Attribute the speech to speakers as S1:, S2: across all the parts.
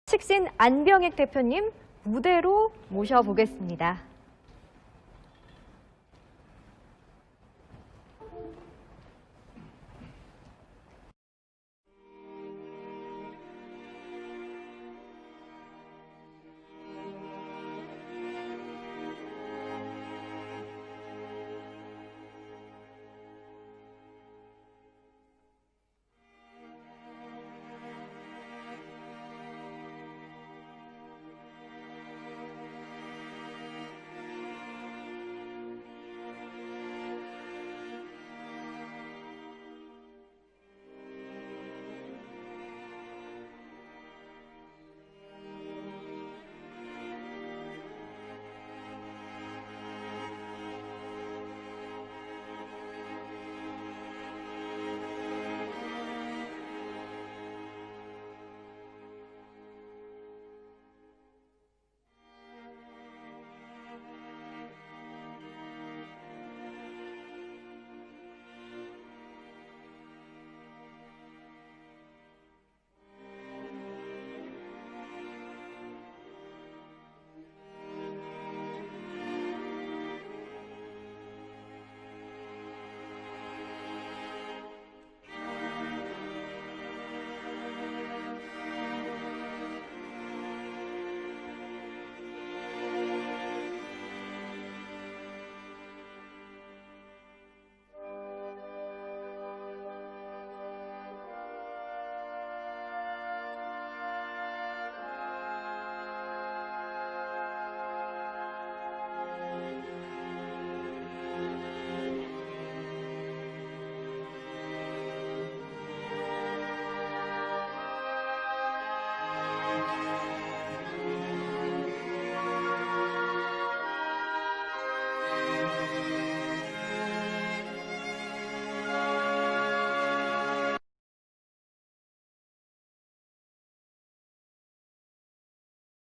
S1: 식신 안병익 대표님 무대로 모셔보겠습니다.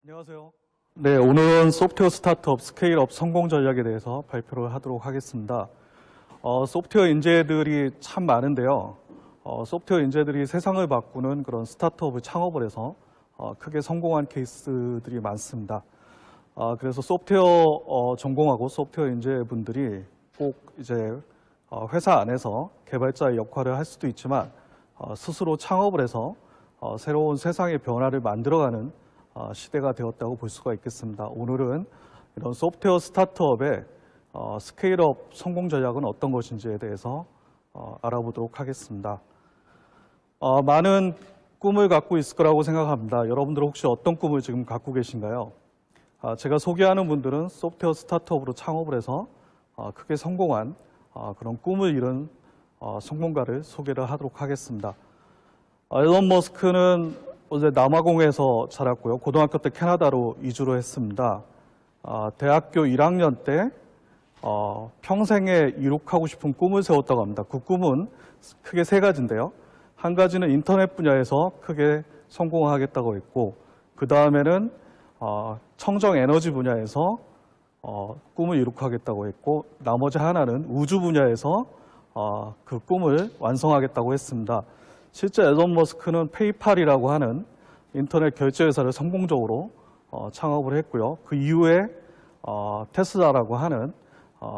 S2: 안녕하세요. 네, 오늘은 소프트웨어 스타트업 스케일업 성공 전략에 대해서 발표를 하도록 하겠습니다. 소프트웨어 인재들이 참 많은데요. 소프트웨어 인재들이 세상을 바꾸는 그런 스타트업을 창업을 해서 크게 성공한 케이스들이 많습니다. 그래서 소프트웨어 전공하고 소프트웨어 인재분들이 꼭 이제 회사 안에서 개발자의 역할을 할 수도 있지만 스스로 창업을 해서 새로운 세상의 변화를 만들어가는 시대가 되었다고 볼 수가 있겠습니다. 오늘은 이런 소프트웨어 스타트업의 스케일업 성공 전략은 어떤 것인지에 대해서 알아보도록 하겠습니다. 많은 꿈을 갖고 있을 거라고 생각합니다. 여러분들 혹시 어떤 꿈을 지금 갖고 계신가요? 제가 소개하는 분들은 소프트웨어 스타트업으로 창업을 해서 크게 성공한 그런 꿈을 이룬 성공가를 소개를 하도록 하겠습니다. 일론 머스크는 어제 남아공에서 자랐고요. 고등학교 때 캐나다로 이주를 했습니다. 대학교 1학년 때 평생에 이룩하고 싶은 꿈을 세웠다고 합니다. 그 꿈은 크게 세 가지인데요. 한 가지는 인터넷 분야에서 크게 성공하겠다고 했고, 그 다음에는 청정 에너지 분야에서 꿈을 이룩하겠다고 했고, 나머지 하나는 우주 분야에서 그 꿈을 완성하겠다고 했습니다. 실제 일론 머스크는 페이팔이라고 하는 인터넷 결제 회사를 성공적으로 창업을 했고요. 그 이후에 테슬라라고 하는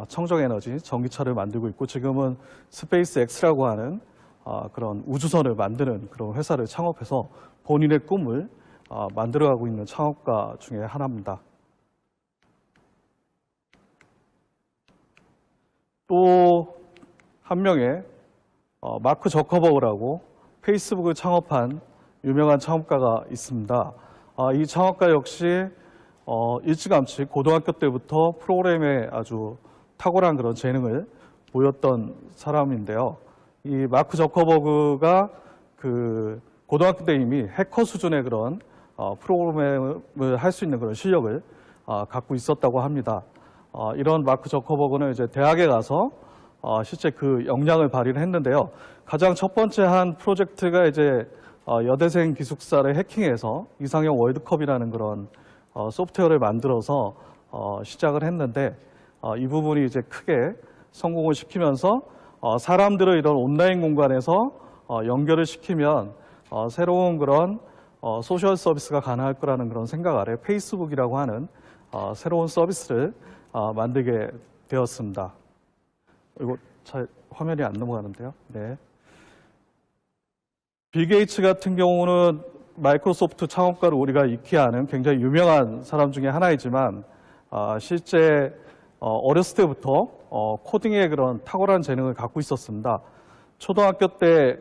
S2: 청정에너지 전기차를 만들고 있고, 지금은 스페이스 X라고 하는 그런 우주선을 만드는 그런 회사를 창업해서 본인의 꿈을 만들어가고 있는 창업가 중에 하나입니다. 또 한 명의 마크 저커버그라고 페이스북을 창업한 유명한 창업가가 있습니다. 이 창업가 역시 일찌감치 고등학교 때부터 프로그램에 아주 탁월한 그런 재능을 보였던 사람인데요. 이 마크 저커버그가 그 고등학교 때 이미 해커 수준의 그런 프로그램을 할 수 있는 그런 실력을 갖고 있었다고 합니다. 이런 마크 저커버그는 이제 대학에 가서 실제 그 역량을 발휘를 했는데요. 가장 첫 번째 한 프로젝트가 이제 여대생 기숙사를 해킹해서 이상형 월드컵이라는 그런 소프트웨어를 만들어서 시작을 했는데, 이 부분이 이제 크게 성공을 시키면서 사람들을 이런 온라인 공간에서 연결을 시키면 새로운 그런 소셜 서비스가 가능할 거라는 그런 생각 아래 페이스북이라고 하는 새로운 서비스를 만들게 되었습니다. 이거 잘 화면이 안 넘어가는데요. 네. 빌 게이츠 같은 경우는 마이크로소프트 창업가를 우리가 익히 아는 굉장히 유명한 사람 중에 하나이지만 실제 어렸을 때부터 코딩에 그런 탁월한 재능을 갖고 있었습니다. 초등학교 때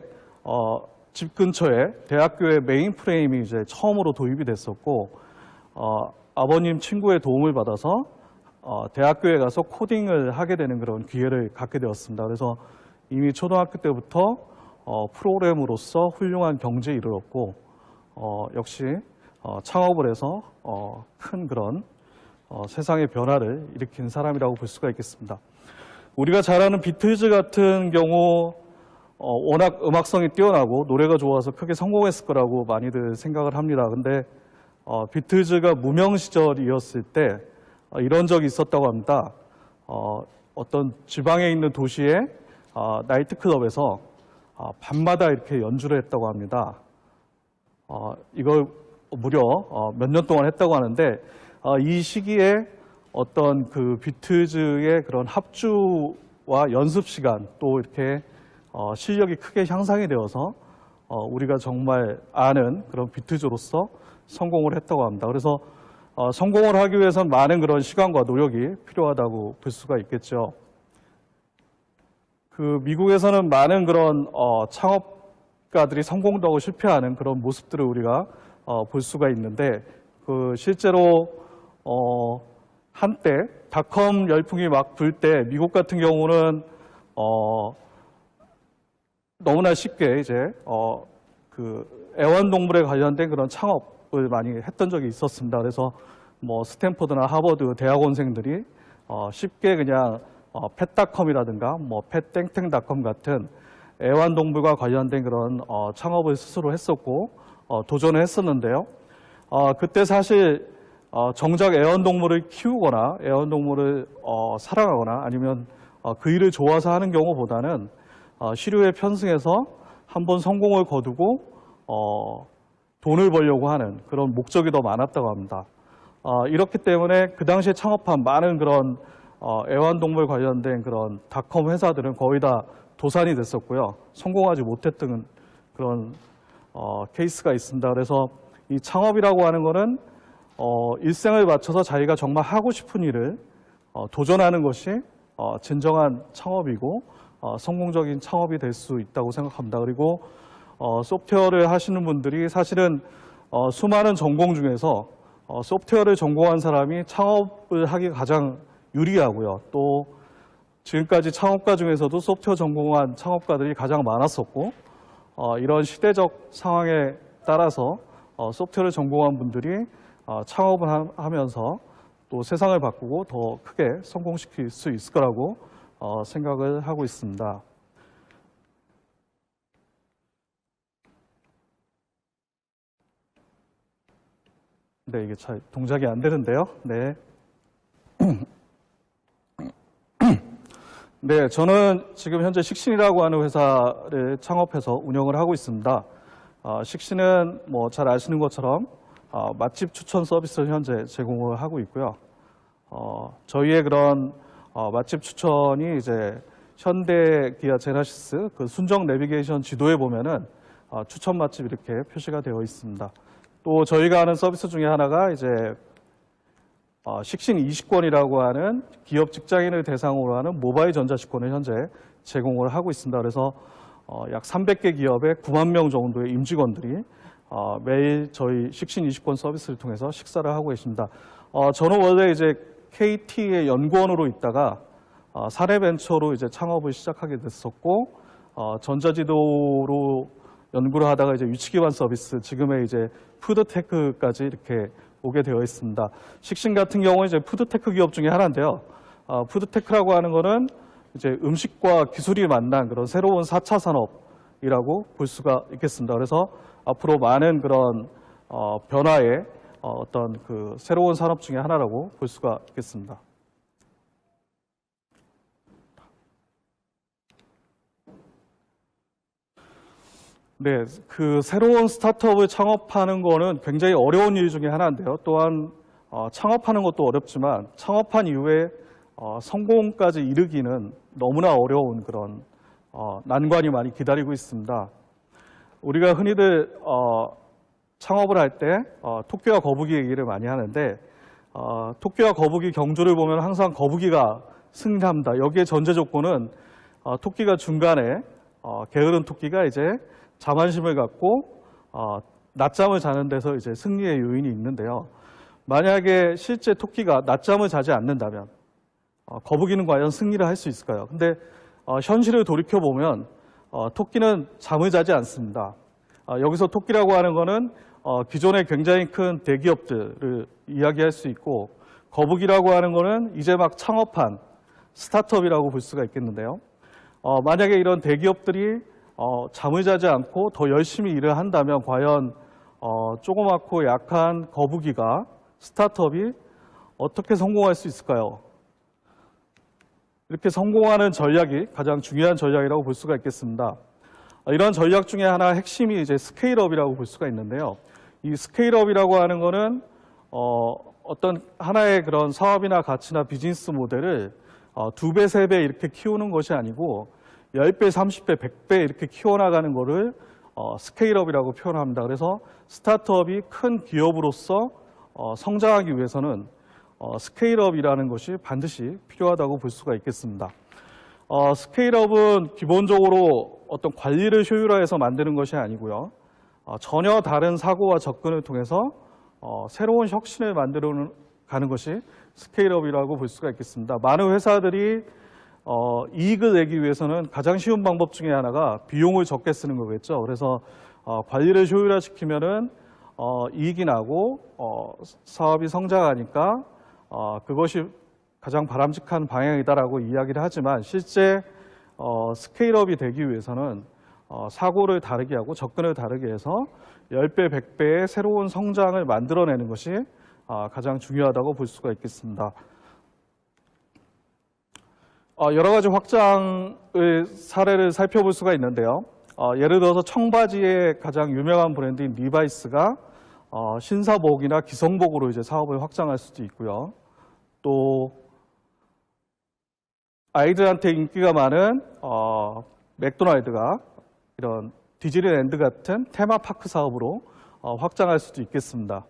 S2: 집 근처에 대학교의 메인프레임이 이제 처음으로 도입이 됐었고 아버님 친구의 도움을 받아서 대학교에 가서 코딩을 하게 되는 그런 기회를 갖게 되었습니다. 그래서 이미 초등학교 때부터 프로그래머로서 훌륭한 경지에 이르렀고 역시 창업을 해서 큰 그런 세상의 변화를 일으킨 사람이라고 볼 수가 있겠습니다. 우리가 잘 아는 비틀즈 같은 경우 워낙 음악성이 뛰어나고 노래가 좋아서 크게 성공했을 거라고 많이들 생각을 합니다. 근데 비틀즈가 무명 시절이었을 때 이런 적이 있었다고 합니다. 어떤 지방에 있는 도시의 나이트클럽에서 밤마다 이렇게 연주를 했다고 합니다. 이걸 무려 몇 년 동안 했다고 하는데 이 시기에 어떤 그 비틀즈의 그런 합주와 연습 시간 또 이렇게 실력이 크게 향상이 되어서 우리가 정말 아는 그런 비틀즈로서 성공을 했다고 합니다. 그래서 성공을 하기 위해서는 많은 그런 시간과 노력이 필요하다고 볼 수가 있겠죠. 그 미국에서는 많은 그런 창업가들이 성공도 하고 실패하는 그런 모습들을 우리가 볼 수가 있는데 그 실제로 한때 닷컴 열풍이 막 불 때 미국 같은 경우는 너무나 쉽게 이제 그 애완동물에 관련된 그런 창업을 많이 했던 적이 있었습니다. 그래서 뭐 스탠포드나 하버드 대학원생들이 쉽게 그냥 펫닷컴이라든가 뭐 펫땡땡닷컴 같은 애완동물과 관련된 그런 창업을 스스로 했었고 도전을 했었는데요. 그때 사실 정작 애완동물을 키우거나 애완동물을 사랑하거나 아니면 그 일을 좋아서 하는 경우보다는 시류에 편승해서 한번 성공을 거두고 돈을 벌려고 하는 그런 목적이 더 많았다고 합니다. 이렇기 때문에 그 당시에 창업한 많은 그런 애완동물 관련된 그런 닷컴 회사들은 거의 다 도산이 됐었고요. 성공하지 못했던 그런 케이스가 있습니다. 그래서 이 창업이라고 하는 거는 일생을 바쳐서 자기가 정말 하고 싶은 일을 도전하는 것이 진정한 창업이고 성공적인 창업이 될 수 있다고 생각합니다. 그리고 소프트웨어를 하시는 분들이 사실은 수많은 전공 중에서 소프트웨어를 전공한 사람이 창업을 하기 가장 유리하고요. 또 지금까지 창업가 중에서도 소프트웨어 전공한 창업가들이 가장 많았었고 이런 시대적 상황에 따라서 소프트웨어를 전공한 분들이 창업을 하면서 또 세상을 바꾸고 더 크게 성공시킬 수 있을 거라고 생각을 하고 있습니다. 네, 이게 잘 동작이 안 되는데요. 네. 네, 저는 지금 현재 식신이라고 하는 회사를 창업해서 운영을 하고 있습니다. 식신은 뭐 잘 아시는 것처럼 맛집 추천 서비스를 현재 제공을 하고 있고요. 저희의 그런 맛집 추천이 이제 현대 기아 제네시스 그 순정 내비게이션 지도에 보면은 추천 맛집 이렇게 표시가 되어 있습니다. 또 저희가 하는 서비스 중에 하나가 이제 식신 20권이라고 하는 기업 직장인을 대상으로 하는 모바일 전자식권을 현재 제공을 하고 있습니다. 그래서 약 300개 기업의 9만 명 정도의 임직원들이 매일 저희 식신 20권 서비스를 통해서 식사를 하고 계십니다. 저는 원래 이제 KT의 연구원으로 있다가 사례벤처로 이제 창업을 시작하게 됐었고 전자지도로 연구를 하다가 이제 위치기반 서비스, 지금의 이제 푸드테크까지 이렇게 오게 되어 있습니다. 식신 같은 경우는 이제 푸드테크 기업 중에 하나인데요. 푸드테크라고 하는 거는 이제 음식과 기술이 만난 그런 새로운 4차 산업이라고 볼 수가 있겠습니다. 그래서 앞으로 많은 그런 변화의 어떤 그 새로운 산업 중에 하나라고 볼 수가 있겠습니다. 네, 그 새로운 스타트업을 창업하는 거는 굉장히 어려운 일 중에 하나인데요. 또한 창업하는 것도 어렵지만 창업한 이후에 성공까지 이르기는 너무나 어려운 그런 난관이 많이 기다리고 있습니다. 우리가 흔히들 창업을 할 때 토끼와 거북이 얘기를 많이 하는데 토끼와 거북이 경주를 보면 항상 거북이가 승리합니다. 여기에 전제 조건은 토끼가 중간에 게으른 토끼가 이제 자만심을 갖고 낮잠을 자는 데서 이제 승리의 요인이 있는데요. 만약에 실제 토끼가 낮잠을 자지 않는다면 거북이는 과연 승리를 할 수 있을까요? 근데 현실을 돌이켜 보면 토끼는 잠을 자지 않습니다. 여기서 토끼라고 하는 거는 기존에 굉장히 큰 대기업들을 이야기할 수 있고 거북이라고 하는 거는 이제 막 창업한 스타트업이라고 볼 수가 있겠는데요. 만약에 이런 대기업들이 잠을 자지 않고 더 열심히 일을 한다면 과연 조그맣고 약한 거북이가 스타트업이 어떻게 성공할 수 있을까요? 이렇게 성공하는 전략이 가장 중요한 전략이라고 볼 수가 있겠습니다. 이런 전략 중에 하나 핵심이 이제 스케일업이라고 볼 수가 있는데요. 이 스케일업이라고 하는 거는 어떤 하나의 그런 사업이나 가치나 비즈니스 모델을 2배, 3배 이렇게 키우는 것이 아니고 10배, 30배, 100배 이렇게 키워나가는 거를 스케일업이라고 표현합니다. 그래서 스타트업이 큰 기업으로서 성장하기 위해서는 스케일업이라는 것이 반드시 필요하다고 볼 수가 있겠습니다. 스케일업은 기본적으로 어떤 관리를 효율화해서 만드는 것이 아니고요. 전혀 다른 사고와 접근을 통해서 새로운 혁신을 만들어 가는 것이 스케일업이라고 볼 수가 있겠습니다. 많은 회사들이 이익을 내기 위해서는 가장 쉬운 방법 중에 하나가 비용을 적게 쓰는 거겠죠. 그래서 관리를 효율화시키면은 이익이 나고 사업이 성장하니까 그것이 가장 바람직한 방향이다라고 이야기를 하지만 실제 스케일업이 되기 위해서는 사고를 다르게 하고 접근을 다르게 해서 10배, 100배의 새로운 성장을 만들어내는 것이 가장 중요하다고 볼 수가 있겠습니다. 여러 가지 확장의 사례를 살펴볼 수가 있는데요. 예를 들어서 청바지의 가장 유명한 브랜드인 리바이스가 신사복이나 기성복으로 이제 사업을 확장할 수도 있고요. 또 아이들한테 인기가 많은 맥도날드가 이런 디즈니랜드 같은 테마파크 사업으로 확장할 수도 있겠습니다.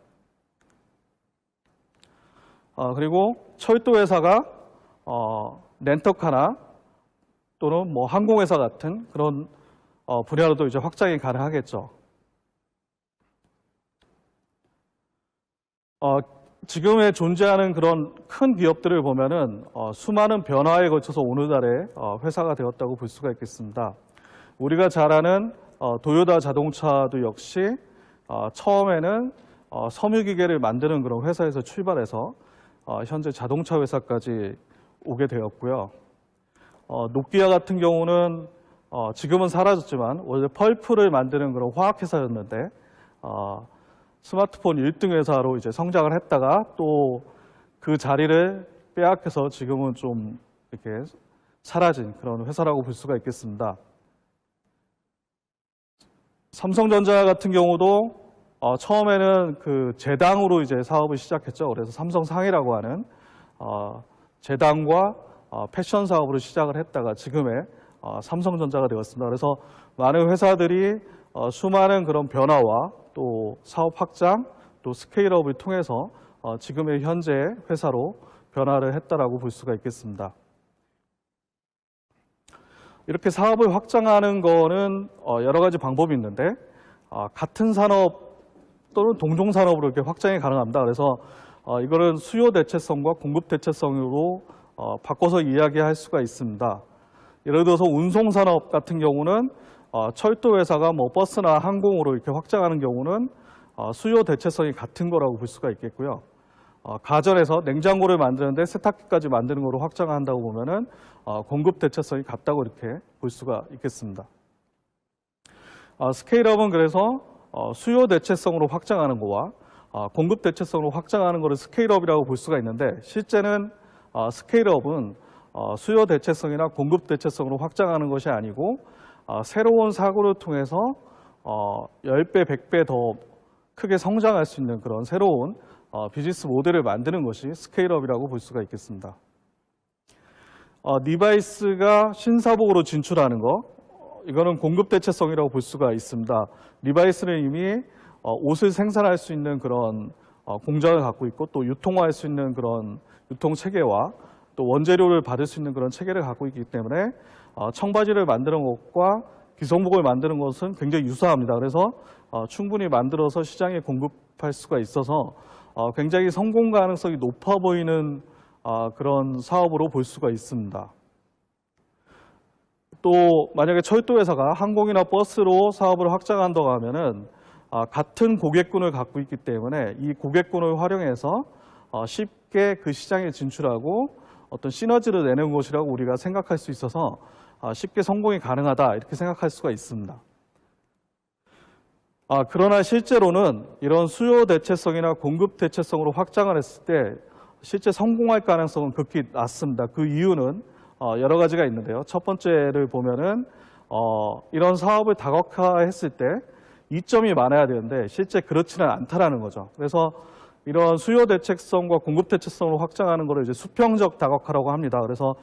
S2: 그리고 철도 회사가 렌터카나 또는 뭐 항공회사 같은 그런 분야로도 이제 확장이 가능하겠죠. 지금에 존재하는 그런 큰 기업들을 보면은 수많은 변화에 거쳐서 오늘날의 회사가 되었다고 볼 수가 있겠습니다. 우리가 잘 아는 도요타 자동차도 역시 처음에는 섬유기계를 만드는 그런 회사에서 출발해서 현재 자동차 회사까지 오게 되었고요. 노키아 같은 경우는 지금은 사라졌지만 원래 펄프를 만드는 그런 화학회사였는데 스마트폰 1등 회사로 이제 성장을 했다가 또 그 자리를 빼앗겨서 지금은 좀 이렇게 사라진 그런 회사라고 볼 수가 있겠습니다. 삼성전자 같은 경우도 처음에는 그 재당으로 이제 사업을 시작했죠. 그래서 삼성상이라고 하는 재당과 패션 사업으로 시작을 했다가 지금의 삼성전자가 되었습니다. 그래서 많은 회사들이 수많은 그런 변화와 또 사업 확장, 또 스케일업을 통해서 지금의 현재 회사로 변화를 했다라고 볼 수가 있겠습니다. 이렇게 사업을 확장하는 거는 여러 가지 방법이 있는데 같은 산업 또는 동종 산업으로 이렇게 확장이 가능합니다. 그래서 이거는 수요 대체성과 공급 대체성으로 바꿔서 이야기할 수가 있습니다. 예를 들어서 운송 산업 같은 경우는 철도 회사가 뭐 버스나 항공으로 이렇게 확장하는 경우는 수요 대체성이 같은 거라고 볼 수가 있겠고요. 가전에서 냉장고를 만드는데 세탁기까지 만드는 거로 확장한다고 보면은 공급 대체성이 같다고 이렇게 볼 수가 있겠습니다. 스케일업은 그래서 수요 대체성으로 확장하는 거와 공급 대체성으로 확장하는 거를 스케일업이라고 볼 수가 있는데 실제는 스케일업은 수요 대체성이나 공급 대체성으로 확장하는 것이 아니고 새로운 사고를 통해서 10배, 100배 더 크게 성장할 수 있는 그런 새로운 비즈니스 모델을 만드는 것이 스케일업이라고 볼 수가 있겠습니다. 리바이스가 신사복으로 진출하는 거, 이거는 공급 대체성이라고 볼 수가 있습니다. 리바이스는 이미 옷을 생산할 수 있는 그런 공장을 갖고 있고 또 유통화할 수 있는 그런 유통 체계와 또 원재료를 받을 수 있는 그런 체계를 갖고 있기 때문에 청바지를 만드는 것과 기성복을 만드는 것은 굉장히 유사합니다. 그래서 충분히 만들어서 시장에 공급할 수가 있어서 굉장히 성공 가능성이 높아 보이는 그런 사업으로 볼 수가 있습니다. 또 만약에 철도회사가 항공이나 버스로 사업을 확장한다고 하면은 같은 고객군을 갖고 있기 때문에 이 고객군을 활용해서 쉽게 그 시장에 진출하고 어떤 시너지를 내는 것이라고 우리가 생각할 수 있어서 쉽게 성공이 가능하다 이렇게 생각할 수가 있습니다. 그러나 실제로는 이런 수요 대체성이나 공급 대체성으로 확장을 했을 때 실제 성공할 가능성은 극히 낮습니다. 그 이유는 여러 가지가 있는데요. 첫 번째를 보면은 이런 사업을 다각화했을 때 이점이 많아야 되는데 실제 그렇지는 않다라는 거죠. 그래서 이런 수요 대체성과 공급 대체성으로 확장하는 것을 이제 수평적 다각화라고 합니다. 그래서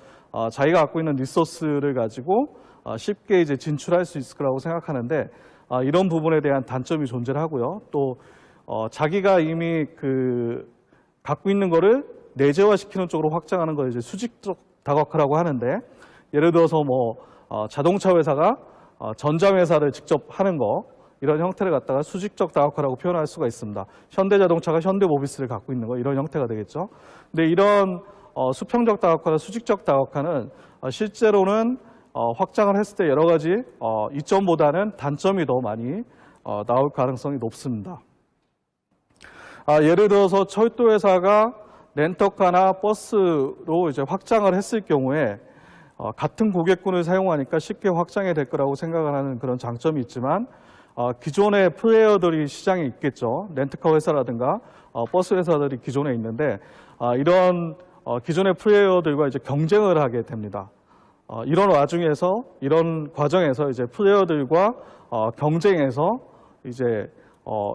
S2: 자기가 갖고 있는 리소스를 가지고 쉽게 이제 진출할 수 있을 거라고 생각하는데 이런 부분에 대한 단점이 존재를 하고요. 또 자기가 이미 갖고 있는 거를 내재화시키는 쪽으로 확장하는 걸 이제 수직적 다각화라고 하는데 예를 들어서 자동차 회사가 전자회사를 직접 하는 거 이런 형태를 갖다가 수직적 다각화라고 표현할 수가 있습니다. 현대자동차가 현대모비스를 갖고 있는 거 이런 형태가 되겠죠. 근데 이런 수평적 다각화나 수직적 다각화는 실제로는 확장을 했을 때 여러 가지 이점보다는 단점이 더 많이 나올 가능성이 높습니다. 예를 들어서 철도회사가 렌터카나 버스로 이제 확장을 했을 경우에 같은 고객군을 사용하니까 쉽게 확장이 될 거라고 생각을 하는 그런 장점이 있지만 기존의 플레이어들이 시장에 있겠죠. 렌트카 회사라든가 버스 회사들이 기존에 있는데 이런 기존의 플레이어들과 이제 경쟁을 하게 됩니다. 이런 와중에서 이런 과정에서 이제 플레이어들과 경쟁해서 이제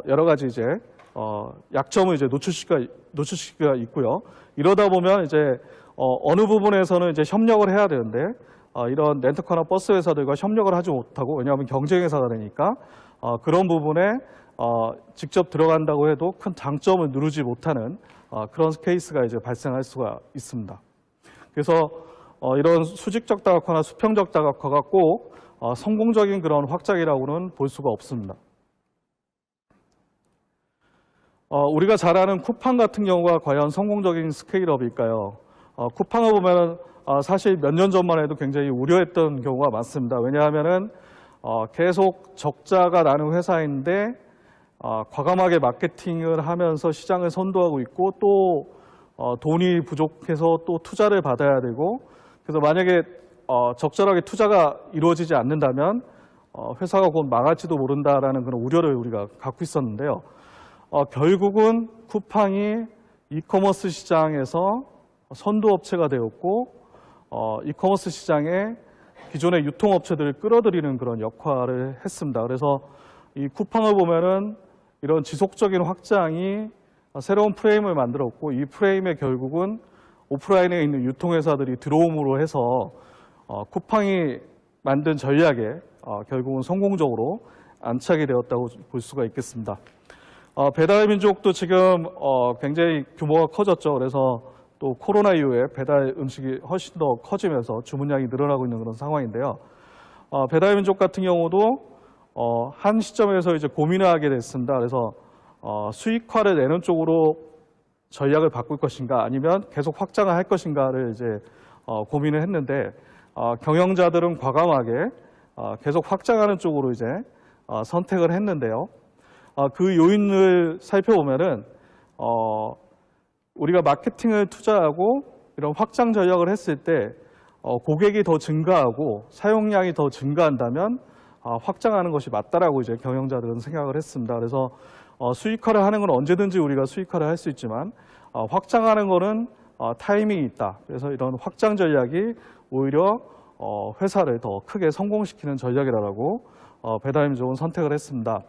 S2: 여러 가지 이제 약점을 이제 노출시키가 있고요. 이러다 보면 이제 어느 부분에서는 이제 협력을 해야 되는데 이런 렌터카나 버스 회사들과 협력을 하지 못하고 왜냐하면 경쟁 회사가 되니까 그런 부분에 직접 들어간다고 해도 큰 장점을 누르지 못하는 그런 케이스가 이제 발생할 수가 있습니다. 그래서 이런 수직적 다각화나 수평적 다각화가 꼭 성공적인 그런 확장이라고는 볼 수가 없습니다. 우리가 잘 아는 쿠팡 같은 경우가 과연 성공적인 스케일업일까요? 쿠팡을 보면 사실 몇 년 전만 해도 굉장히 우려했던 경우가 많습니다. 왜냐하면은 계속 적자가 나는 회사인데 과감하게 마케팅을 하면서 시장을 선도하고 있고 또 돈이 부족해서 또 투자를 받아야 되고 그래서 만약에 적절하게 투자가 이루어지지 않는다면 회사가 곧 망할지도 모른다라는 그런 우려를 우리가 갖고 있었는데요. 결국은 쿠팡이 이커머스 시장에서 선도업체가 되었고 이커머스 시장에 기존의 유통업체들을 끌어들이는 그런 역할을 했습니다. 그래서 이 쿠팡을 보면은 이런 지속적인 확장이 새로운 프레임을 만들었고 이 프레임에 결국은 오프라인에 있는 유통회사들이 들어옴으로 해서 쿠팡이 만든 전략에 결국은 성공적으로 안착이 되었다고 볼 수가 있겠습니다. 배달민족도 지금 굉장히 규모가 커졌죠. 그래서 또 코로나 이후에 배달 음식이 훨씬 더 커지면서 주문량이 늘어나고 있는 그런 상황인데요. 배달민족 같은 경우도 한 시점에서 이제 고민을 하게 됐습니다. 그래서 수익화를 내는 쪽으로 전략을 바꿀 것인가 아니면 계속 확장을 할 것인가를 이제 고민을 했는데 경영자들은 과감하게 계속 확장하는 쪽으로 이제 선택을 했는데요. 그 요인을 살펴보면은 우리가 마케팅을 투자하고 이런 확장 전략을 했을 때 고객이 더 증가하고 사용량이 더 증가한다면 확장하는 것이 맞다라고 이제 경영자들은 생각을 했습니다. 그래서 수익화를 하는 건 언제든지 우리가 수익화를 할 수 있지만 확장하는 거는 타이밍이 있다. 그래서 이런 확장 전략이 오히려 회사를 더 크게 성공시키는 전략이라고 배달림 좋은 선택을 했습니다.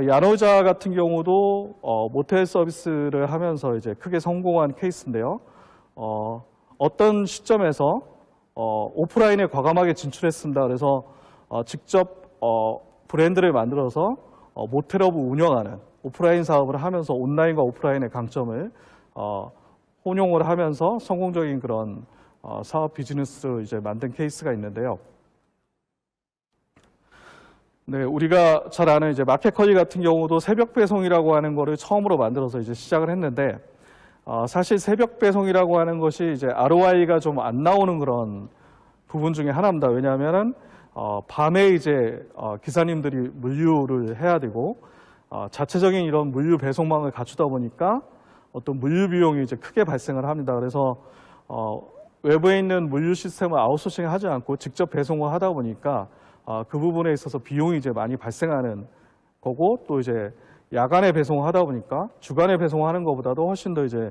S2: 야노자 같은 경우도 모텔 서비스를 하면서 이제 크게 성공한 케이스인데요. 어떤 시점에서 오프라인에 과감하게 진출했습니다. 그래서 직접 브랜드를 만들어서 모텔업을 운영하는 오프라인 사업을 하면서 온라인과 오프라인의 강점을 혼용을 하면서 성공적인 그런 사업 비즈니스를 이제 만든 케이스가 있는데요. 네, 우리가 잘 아는 이제 마켓컬리 같은 경우도 새벽 배송이라고 하는 거를 처음으로 만들어서 이제 시작을 했는데, 사실 새벽 배송이라고 하는 것이 이제 ROI가 좀 안 나오는 그런 부분 중에 하나입니다. 왜냐하면은 밤에 이제 기사님들이 물류를 해야 되고, 자체적인 이런 물류 배송망을 갖추다 보니까 어떤 물류 비용이 이제 크게 발생을 합니다. 그래서 외부에 있는 물류 시스템을 아웃소싱 하지 않고 직접 배송을 하다 보니까 그 부분에 있어서 비용이 이제 많이 발생하는 거고, 또 이제 야간에 배송하다 보니까 주간에 배송하는 것보다도 훨씬 더 이제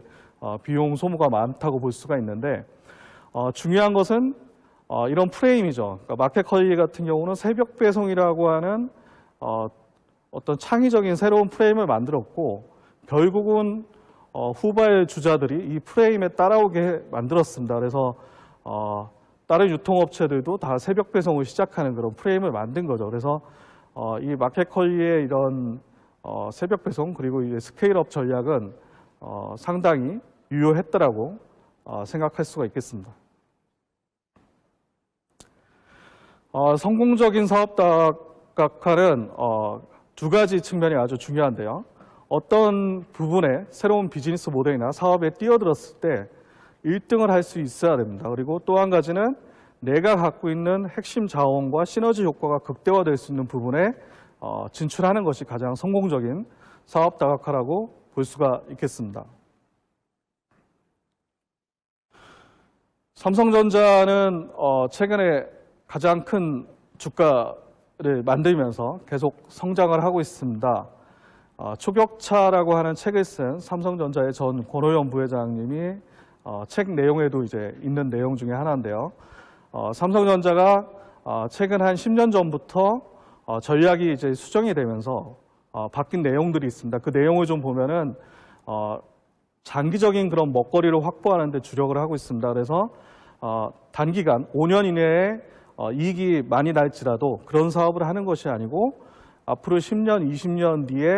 S2: 비용 소모가 많다고 볼 수가 있는데, 중요한 것은 이런 프레임이죠. 그러니까 마켓컬리 같은 경우는 새벽 배송이라고 하는 어떤 창의적인 새로운 프레임을 만들었고, 결국은 후발 주자들이 이 프레임에 따라오게 만들었습니다. 그래서 다른 유통업체들도 다 새벽 배송을 시작하는 그런 프레임을 만든 거죠. 그래서 이 마켓컬리의 이런 새벽 배송 그리고 이 스케일업 전략은 상당히 유효했다라고 생각할 수가 있겠습니다. 성공적인 사업 다각화는 두 가지 측면이 아주 중요한데요. 어떤 부분에 새로운 비즈니스 모델이나 사업에 뛰어들었을 때 1등을 할 수 있어야 됩니다. 그리고 또 한 가지는 내가 갖고 있는 핵심 자원과 시너지 효과가 극대화될 수 있는 부분에 진출하는 것이 가장 성공적인 사업 다각화라고 볼 수가 있겠습니다. 삼성전자는 최근에 가장 큰 주가를 만들면서 계속 성장을 하고 있습니다. 초격차라고 하는 책을 쓴 삼성전자의 전 권호영 부회장님이 책 내용에도 이제 있는 내용 중에 하나인데요. 삼성전자가 최근 한 10년 전부터 전략이 이제 수정이 되면서 바뀐 내용들이 있습니다. 그 내용을 좀 보면은 장기적인 그런 먹거리를 확보하는 데 주력을 하고 있습니다. 그래서 단기간 5년 이내에 이익이 많이 날지라도 그런 사업을 하는 것이 아니고 앞으로 10년, 20년 뒤에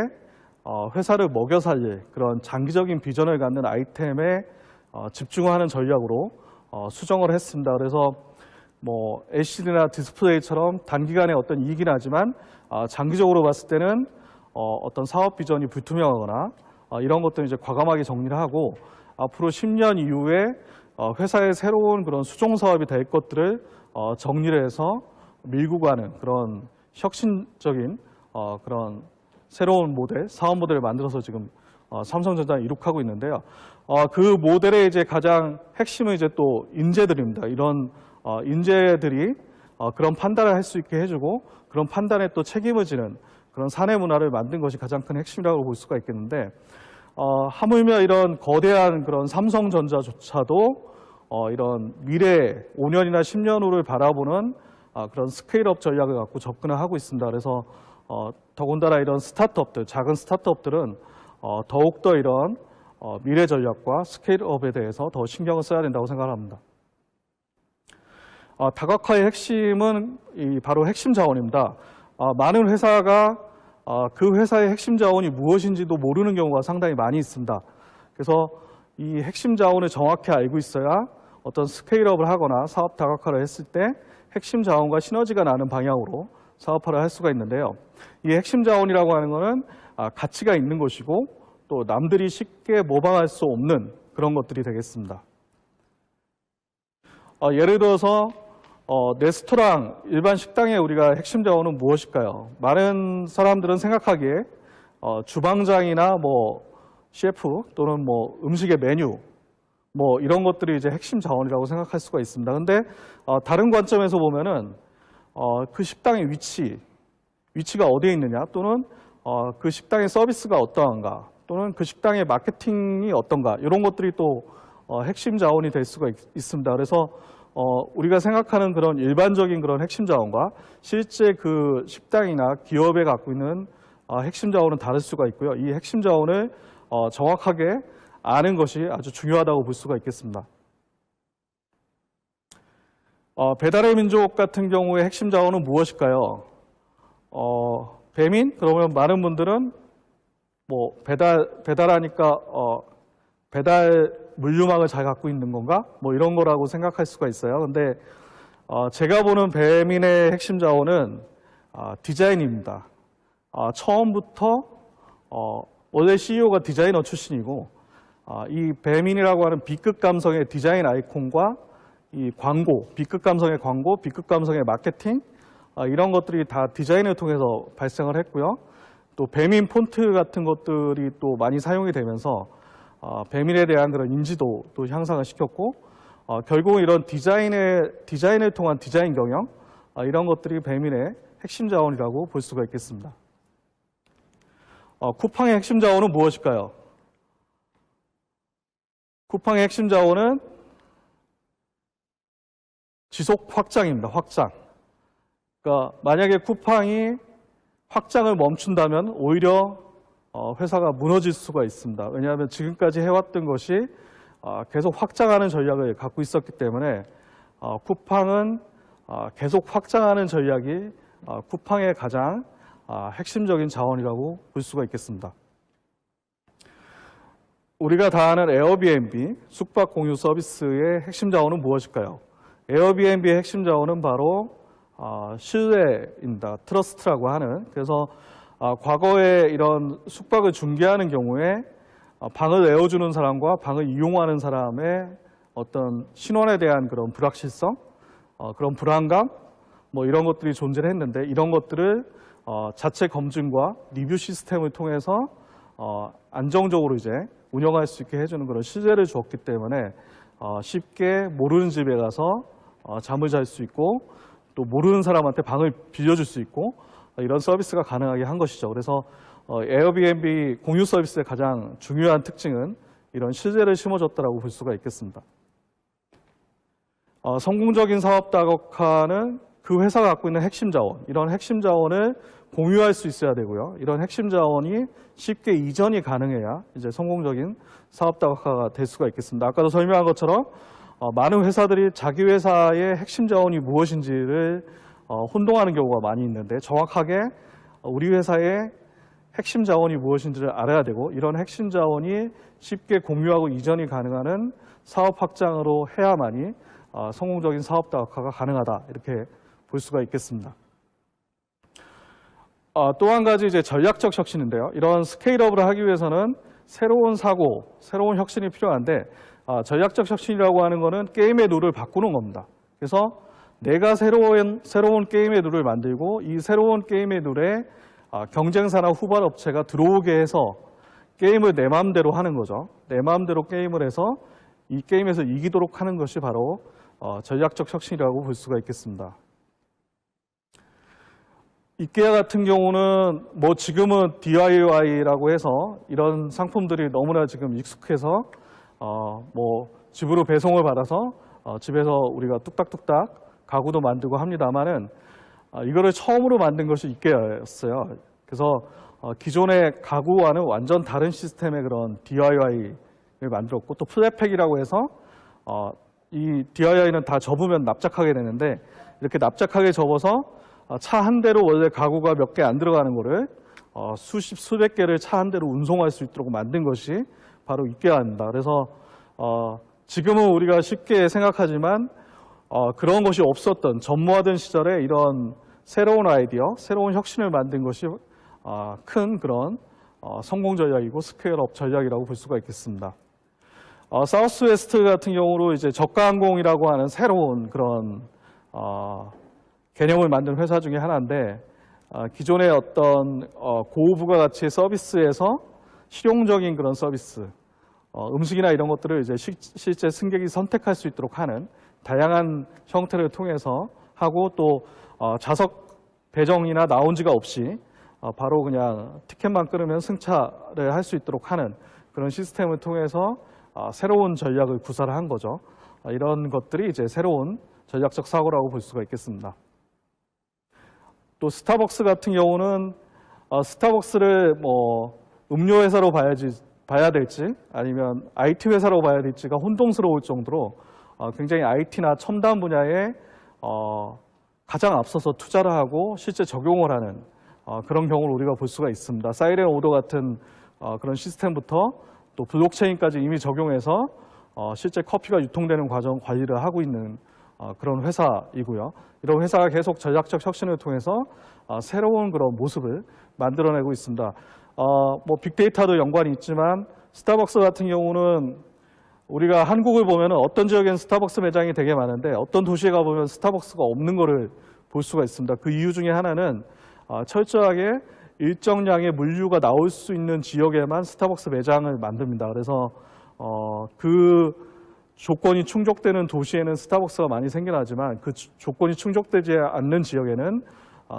S2: 회사를 먹여 살릴 그런 장기적인 비전을 갖는 아이템에 집중하는 전략으로 수정을 했습니다. 그래서 뭐 LCD나 디스플레이처럼 단기간에 어떤 이익이 나지만 장기적으로 봤을 때는 어떤 사업 비전이 불투명하거나 이런 것들을 이제 과감하게 정리를 하고 앞으로 10년 이후에 회사의 새로운 그런 수종 사업이 될 것들을 정리를 해서 밀고 가는 그런 혁신적인 그런 새로운 모델, 사업 모델을 만들어서 지금 삼성전자는 이룩하고 있는데요. 그 모델의 이제 가장 핵심은 이제 또 인재들입니다. 이런 인재들이 그런 판단을 할 수 있게 해주고 그런 판단에 또 책임을 지는 그런 사내 문화를 만든 것이 가장 큰 핵심이라고 볼 수가 있겠는데, 하물며 이런 거대한 그런 삼성전자조차도 이런 미래 5년이나 10년 후를 바라보는 그런 스케일업 전략을 갖고 접근을 하고 있습니다. 그래서 더군다나 이런 스타트업들, 작은 스타트업들은 더욱더 이런 미래 전략과 스케일업에 대해서 더 신경을 써야 된다고 생각합니다. 다각화의 핵심은 바로 핵심 자원입니다. 많은 회사가 그 회사의 핵심 자원이 무엇인지도 모르는 경우가 상당히 많이 있습니다. 그래서 이 핵심 자원을 정확히 알고 있어야 어떤 스케일업을 하거나 사업 다각화를 했을 때 핵심 자원과 시너지가 나는 방향으로 사업화를 할 수가 있는데요. 이 핵심 자원이라고 하는 것은 가치가 있는 것이고 또 남들이 쉽게 모방할 수 없는 그런 것들이 되겠습니다. 예를 들어서 레스토랑, 일반 식당의 우리가 핵심 자원은 무엇일까요? 많은 사람들은 생각하기에 주방장이나 뭐 셰프 또는 뭐 음식의 메뉴 뭐 이런 것들이 이제 핵심 자원이라고 생각할 수가 있습니다. 근데 다른 관점에서 보면은 그 식당의 위치가 어디에 있느냐, 또는 그 식당의 서비스가 어떠한가, 또는 그 식당의 마케팅이 어떤가, 이런 것들이 또 핵심 자원이 될 수가 있습니다. 그래서 우리가 생각하는 그런 일반적인 그런 핵심 자원과 실제 그 식당이나 기업에 갖고 있는 핵심 자원은 다를 수가 있고요. 이 핵심 자원을 정확하게 아는 것이 아주 중요하다고 볼 수가 있겠습니다. 배달의 민족 같은 경우에 핵심 자원은 무엇일까요? 배민? 그러면 많은 분들은 뭐 배달하니까 배달 물류망을 잘 갖고 있는 건가? 뭐 이런 거라고 생각할 수가 있어요. 근데 제가 보는 배민의 핵심 자원은 디자인입니다. 처음부터 원래 CEO가 디자이너 출신이고 이 배민이라고 하는 B급 감성의 디자인 아이콘과 이 광고, B급 감성의 광고, B급 감성의 마케팅 이런 것들이 다 디자인을 통해서 발생을 했고요. 또 배민 폰트 같은 것들이 또 많이 사용이 되면서 배민에 대한 그런 인지도도 향상을 시켰고 결국은 이런 디자인을 통한 디자인 경영 이런 것들이 배민의 핵심 자원이라고 볼 수가 있겠습니다. 쿠팡의 핵심 자원은 무엇일까요? 쿠팡의 핵심 자원은 지속 확장입니다. 확장. 그러니까 만약에 쿠팡이 확장을 멈춘다면 오히려 회사가 무너질 수가 있습니다. 왜냐하면 지금까지 해왔던 것이 계속 확장하는 전략을 갖고 있었기 때문에 쿠팡은 계속 확장하는 전략이 쿠팡의 가장 핵심적인 자원이라고 볼 수가 있겠습니다. 우리가 다 아는 에어비앤비 숙박 공유 서비스의 핵심 자원은 무엇일까요? 에어비앤비의 핵심 자원은 바로 신뢰입니다. 트러스트라고 하는. 그래서 과거에 이런 숙박을 중개하는 경우에 방을 내어주는 사람과 방을 이용하는 사람의 어떤 신원에 대한 그런 불확실성, 그런 불안감, 뭐 이런 것들이 존재를 했는데 이런 것들을 자체 검증과 리뷰 시스템을 통해서 안정적으로 이제 운영할 수 있게 해주는 그런 신뢰를 주었기 때문에 쉽게 모르는 집에 가서 잠을 잘 수 있고 또 모르는 사람한테 방을 빌려줄 수 있고 이런 서비스가 가능하게 한 것이죠. 그래서 에어비앤비 공유 서비스의 가장 중요한 특징은 이런 신뢰를 심어줬다라고 볼 수가 있겠습니다. 성공적인 사업 다각화는 그 회사가 갖고 있는 핵심 자원, 이런 핵심 자원을 공유할 수 있어야 되고요. 이런 핵심 자원이 쉽게 이전이 가능해야 이제 성공적인 사업 다각화가 될 수가 있겠습니다. 아까도 설명한 것처럼 많은 회사들이 자기 회사의 핵심 자원이 무엇인지를 혼동하는 경우가 많이 있는데 정확하게 우리 회사의 핵심 자원이 무엇인지를 알아야 되고 이런 핵심 자원이 쉽게 공유하고 이전이 가능한 사업 확장으로 해야만이 성공적인 사업 다각화가 가능하다 이렇게 볼 수가 있겠습니다. 또 한 가지 이제 전략적 혁신인데요. 이런 스케일업을 하기 위해서는 새로운 사고, 새로운 혁신이 필요한데 전략적 혁신이라고 하는 거는 게임의 룰을 바꾸는 겁니다. 그래서 내가 새로운 게임의 룰을 만들고 이 새로운 게임의 룰에 경쟁사나 후발 업체가 들어오게 해서 게임을 내 마음대로 하는 거죠. 내 마음대로 게임을 해서 이 게임에서 이기도록 하는 것이 바로 전략적 혁신이라고 볼 수가 있겠습니다. 이케아 같은 경우는 뭐 지금은 DIY라고 해서 이런 상품들이 너무나 지금 익숙해서 뭐 집으로 배송을 받아서 집에서 우리가 뚝딱뚝딱 가구도 만들고 합니다만은 이거를 처음으로 만든 것이 이케아였어요. 그래서 기존의 가구와는 완전 다른 시스템의 그런 DIY를 만들었고 또 플랫팩이라고 해서 이 DIY는 다 접으면 납작하게 되는데 이렇게 납작하게 접어서 차 한 대로 원래 가구가 몇 개 안 들어가는 거를 수십, 수백 개를 차 한 대로 운송할 수 있도록 만든 것이 바로 이케아입니다. 그래서 지금은 우리가 쉽게 생각하지만 그런 것이 없었던 전무하던 시절에 이런 새로운 아이디어, 새로운 혁신을 만든 것이 큰 그런 성공 전략이고 스케일업 전략이라고 볼 수가 있겠습니다. 사우스웨스트 같은 경우로 이제 저가 항공이라고 하는 새로운 그런 개념을 만든 회사 중에 하나인데 기존의 어떤 고부가가치의 서비스에서 실용적인 그런 서비스, 음식이나 이런 것들을 이제 실제 승객이 선택할 수 있도록 하는 다양한 형태를 통해서 하고 또 좌석 배정이나 라운지가 없이 바로 그냥 티켓만 끊으면 승차를 할 수 있도록 하는 그런 시스템을 통해서 새로운 전략을 구사를 한 거죠. 이런 것들이 이제 새로운 전략적 사고라고 볼 수가 있겠습니다. 또 스타벅스 같은 경우는 스타벅스를 뭐 음료 회사로 봐야 될지 아니면 IT 회사로 봐야 될지가 혼동스러울 정도로 굉장히 IT나 첨단 분야에 가장 앞서서 투자를 하고 실제 적용을 하는 그런 경우를 우리가 볼 수가 있습니다. 사이렌 오더 같은 그런 시스템부터 또 블록체인까지 이미 적용해서 실제 커피가 유통되는 과정 관리를 하고 있는 그런 회사이고요. 이런 회사가 계속 전략적 혁신을 통해서 새로운 그런 모습을 만들어내고 있습니다. 뭐 빅데이터도 연관이 있지만 스타벅스 같은 경우는 우리가 한국을 보면 어떤 지역에는 스타벅스 매장이 되게 많은데 어떤 도시에 가보면 스타벅스가 없는 거를 볼 수가 있습니다. 그 이유 중에 하나는 철저하게 일정량의 물류가 나올 수 있는 지역에만 스타벅스 매장을 만듭니다. 그래서 그 조건이 충족되는 도시에는 스타벅스가 많이 생겨나지만 그 조건이 충족되지 않는 지역에는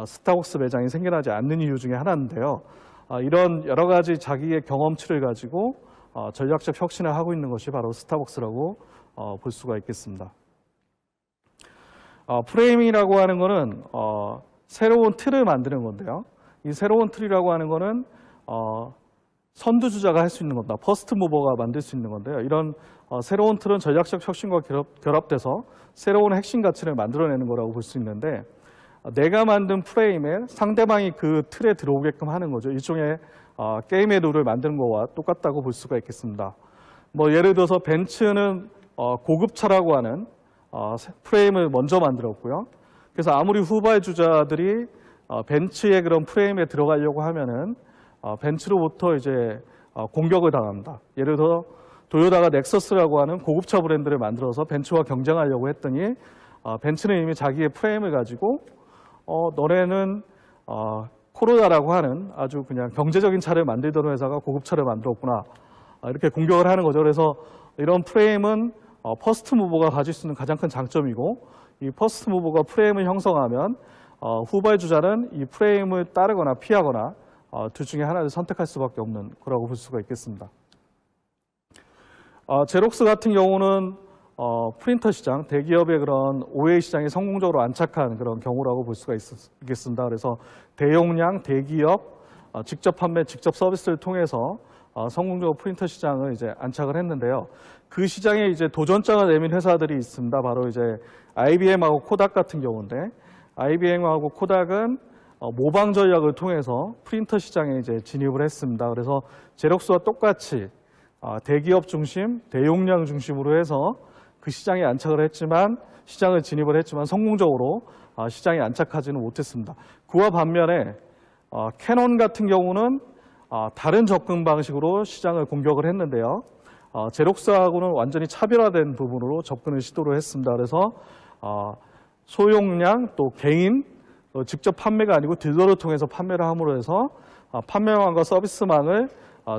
S2: 스타벅스 매장이 생겨나지 않는 이유 중에 하나인데요. 이런 여러 가지 자기의 경험치를 가지고 전략적 혁신을 하고 있는 것이 바로 스타벅스라고 볼 수가 있겠습니다. 프레이밍이라고 하는 것은 새로운 틀을 만드는 건데요. 이 새로운 틀이라고 하는 것은 선두주자가 할 수 있는 겁니다. 퍼스트 무버가 만들 수 있는 건데요. 이런 새로운 틀은 전략적 혁신과 결합돼서 새로운 핵심 가치를 만들어내는 거라고 볼 수 있는데 내가 만든 프레임에 상대방이 그 틀에 들어오게끔 하는 거죠. 일종의 게임의 룰을 만드는 거와 똑같다고 볼 수가 있겠습니다. 뭐 예를 들어서 벤츠는 고급차라고 하는 프레임을 먼저 만들었고요. 그래서 아무리 후발주자들이 벤츠의 그런 프레임에 들어가려고 하면은 벤츠로부터 이제 공격을 당합니다. 예를 들어 도요타가 넥서스라고 하는 고급차 브랜드를 만들어서 벤츠와 경쟁하려고 했더니 벤츠는 이미 자기의 프레임을 가지고 너네는 코로나라고 하는 아주 그냥 경제적인 차를 만들던 회사가 고급차를 만들었구나. 이렇게 공격을 하는 거죠. 그래서 이런 프레임은 퍼스트 무버가 가질 수 있는 가장 큰 장점이고 이 퍼스트 무버가 프레임을 형성하면 후발주자는 이 프레임을 따르거나 피하거나 둘 중에 하나를 선택할 수밖에 없는 거라고 볼 수가 있겠습니다. 제록스 같은 경우는 프린터 시장, 대기업의 그런 OA 시장에 성공적으로 안착한 그런 경우라고 볼 수가 있겠습니다. 그래서 대용량, 대기업, 직접 판매, 직접 서비스를 통해서 성공적으로 프린터 시장을 이제 안착을 했는데요. 그 시장에 이제 도전장을 내민 회사들이 있습니다. 바로 이제 IBM하고 코닥 같은 경우인데, IBM하고 코닥은 모방 전략을 통해서 프린터 시장에 이제 진입을 했습니다. 그래서 제록스와 똑같이 대기업 중심, 대용량 중심으로 해서 그 시장에 안착을 했지만 시장을 진입을 했지만 성공적으로 시장에 안착하지는 못했습니다. 그와 반면에 캐논 같은 경우는 다른 접근 방식으로 시장을 공격을 했는데요. 제록스하고는 완전히 차별화된 부분으로 접근을 시도를 했습니다. 그래서 소용량 또 개인 직접 판매가 아니고 딜러를 통해서 판매를 함으로 해서 판매망과 서비스망을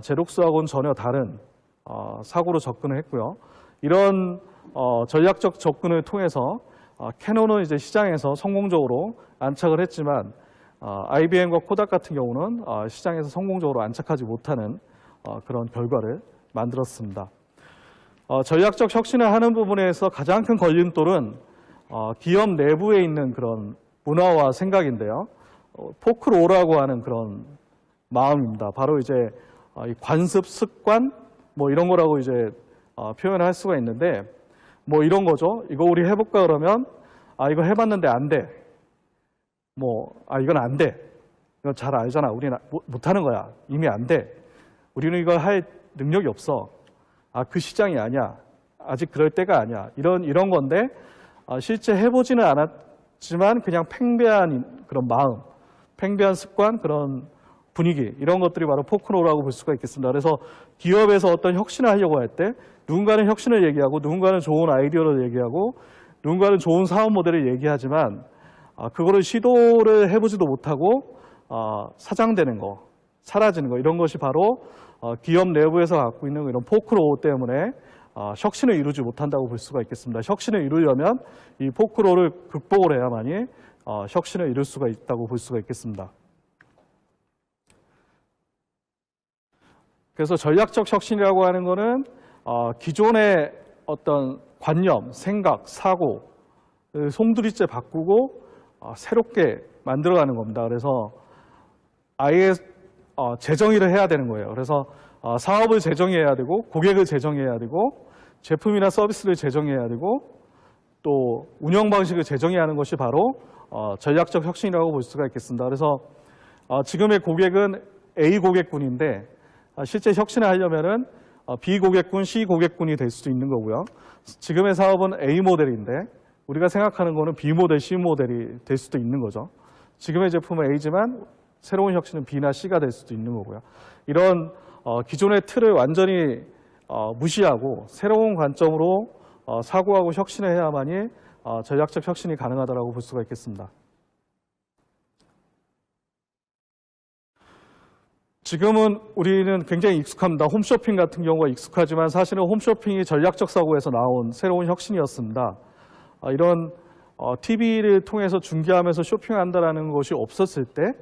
S2: 제록스하고는 전혀 다른 사고로 접근을 했고요. 이런 전략적 접근을 통해서 캐논은 이제 시장에서 성공적으로 안착을 했지만 IBM과 코닥 같은 경우는 시장에서 성공적으로 안착하지 못하는 그런 결과를 만들었습니다. 전략적 혁신을 하는 부분에서 가장 큰 걸림돌은 기업 내부에 있는 그런 문화와 생각인데요. 포크로라고 하는 그런 마음입니다. 바로 이제 관습, 습관 뭐 이런 거라고 이제 표현을 할 수가 있는데 뭐 이런 거죠. 이거 우리 해볼까 그러면 이거 해봤는데 안 돼. 이건 안 돼. 이거 잘 알잖아. 우리는 못하는 거야. 이미 안 돼. 우리는 이걸 할 능력이 없어. 그 시장이 아니야. 아직 그럴 때가 아니야. 이런 건데 실제 해보지는 않았지만 그냥 팽배한 그런 마음, 팽배한 습관, 그런 분위기 이런 것들이 바로 포크로라고 볼 수가 있겠습니다. 그래서 기업에서 어떤 혁신을 하려고 할 때 누군가는 혁신을 얘기하고 누군가는 좋은 아이디어를 얘기하고 누군가는 좋은 사업 모델을 얘기하지만 그거를 시도를 해보지도 못하고 사장되는 거, 사라지는 거 이런 것이 바로 기업 내부에서 갖고 있는 이런 포크로 때문에 혁신을 이루지 못한다고 볼 수가 있겠습니다. 혁신을 이루려면 이 포크로를 극복을 해야만이 혁신을 이룰 수가 있다고 볼 수가 있겠습니다. 그래서 전략적 혁신이라고 하는 것은 기존의 어떤 관념, 생각, 사고, 송두리째 바꾸고 새롭게 만들어가는 겁니다. 그래서 아예 재정의를 해야 되는 거예요. 그래서 사업을 재정의해야 되고 고객을 재정의해야 되고 제품이나 서비스를 재정의해야 되고 또 운영 방식을 재정의하는 것이 바로 전략적 혁신이라고 볼 수가 있겠습니다. 그래서 지금의 고객은 A 고객군인데 실제 혁신을 하려면은 B 고객군, C 고객군이 될 수도 있는 거고요. 지금의 사업은 A 모델인데 우리가 생각하는 거는 B 모델, C 모델이 될 수도 있는 거죠. 지금의 제품은 A지만 새로운 혁신은 B나 C가 될 수도 있는 거고요. 이런 기존의 틀을 완전히 무시하고 새로운 관점으로 사고하고 혁신을 해야만이 전략적 혁신이 가능하다고 볼 수가 있겠습니다. 지금은 우리는 굉장히 익숙합니다. 홈쇼핑 같은 경우가 익숙하지만 사실은 홈쇼핑이 전략적 사고에서 나온 새로운 혁신이었습니다. 이런 TV를 통해서 중계하면서 쇼핑한다는 것이 없었을 때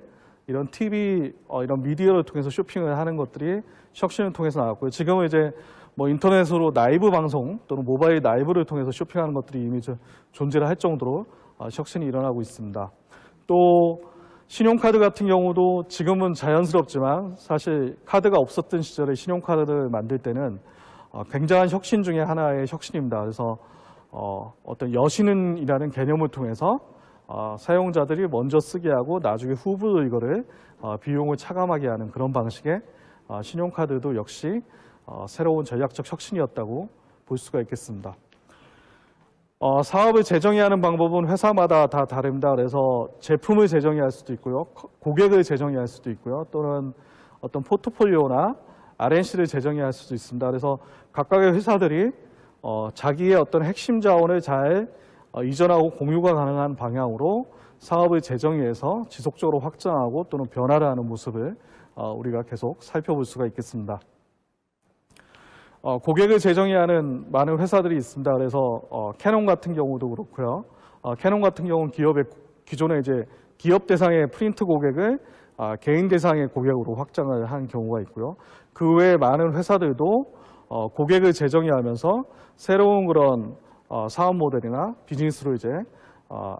S2: 이런 TV, 이런 미디어를 통해서 쇼핑을 하는 것들이 혁신을 통해서 나왔고요. 지금은 이제 뭐 인터넷으로 라이브 방송 또는 모바일 라이브를 통해서 쇼핑하는 것들이 이미 존재를 할 정도로 혁신이 일어나고 있습니다. 또 신용카드 같은 경우도 지금은 자연스럽지만 사실 카드가 없었던 시절에 신용카드를 만들 때는 굉장한 혁신 중에 하나의 혁신입니다. 그래서 어떤 여신은이라는 개념을 통해서 사용자들이 먼저 쓰게 하고 나중에 후불로 이거를 비용을 차감하게 하는 그런 방식의 신용카드도 역시 새로운 전략적 혁신이었다고 볼 수가 있겠습니다. 사업을 재정의하는 방법은 회사마다 다 다릅니다. 그래서 제품을 재정의할 수도 있고요. 고객을 재정의할 수도 있고요. 또는 어떤 포트폴리오나 R&C를 재정의할 수도 있습니다. 그래서 각각의 회사들이 자기의 어떤 핵심 자원을 잘 이전하고 공유가 가능한 방향으로 사업을 재정의해서 지속적으로 확장하고 또는 변화를 하는 모습을 우리가 계속 살펴볼 수가 있겠습니다. 고객을 재정의하는 많은 회사들이 있습니다. 그래서 캐논 같은 경우도 그렇고요. 캐논 같은 경우는 기존에 이제 기업 대상의 프린트 고객을 개인 대상의 고객으로 확장을 한 경우가 있고요. 그 외에 많은 회사들도 고객을 재정의하면서 새로운 그런 사업 모델이나 비즈니스로 이제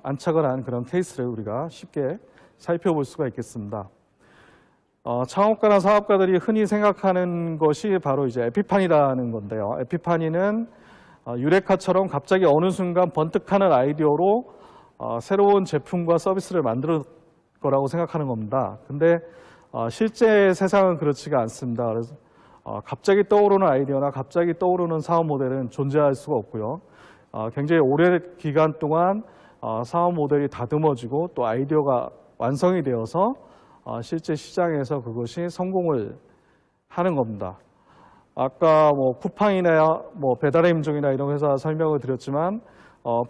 S2: 안착을 한 그런 케이스를 우리가 쉽게 살펴볼 수가 있겠습니다. 창업가나 사업가들이 흔히 생각하는 것이 바로 이제 에피파니라는 건데요. 에피파니는 유레카처럼 갑자기 어느 순간 번뜩하는 아이디어로 새로운 제품과 서비스를 만들 거라고 생각하는 겁니다. 근데 실제 세상은 그렇지가 않습니다. 그래서 갑자기 떠오르는 아이디어나 갑자기 떠오르는 사업 모델은 존재할 수가 없고요. 굉장히 오랜 기간 동안 사업 모델이 다듬어지고 또 아이디어가 완성이 되어서 실제 시장에서 그것이 성공을 하는 겁니다. 아까 뭐 쿠팡이나 뭐 배달의 민족이나 이런 회사 설명을 드렸지만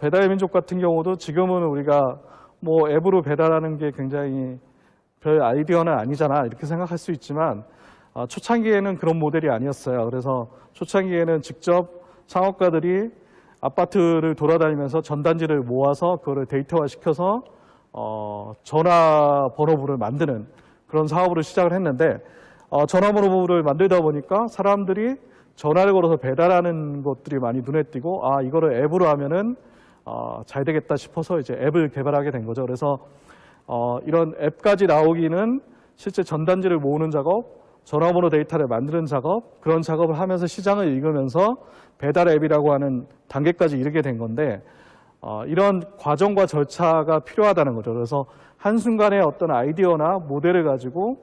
S2: 배달의 민족 같은 경우도 지금은 우리가 뭐 앱으로 배달하는 게 굉장히 별 아이디어는 아니잖아 이렇게 생각할 수 있지만 초창기에는 그런 모델이 아니었어요. 그래서 초창기에는 직접 창업가들이 아파트를 돌아다니면서 전단지를 모아서 그거를 데이터화시켜서 전화번호부를 만드는 그런 사업으로 시작을 했는데 전화번호부를 만들다 보니까 사람들이 전화를 걸어서 배달하는 것들이 많이 눈에 띄고 이거를 앱으로 하면은 잘 되겠다 싶어서 이제 앱을 개발하게 된 거죠. 그래서 이런 앱까지 나오기는 실제 전단지를 모으는 작업, 전화번호 데이터를 만드는 작업, 그런 작업을 하면서 시장을 읽으면서 배달 앱이라고 하는 단계까지 이르게 된 건데 이런 과정과 절차가 필요하다는 거죠. 그래서 한순간에 어떤 아이디어나 모델을 가지고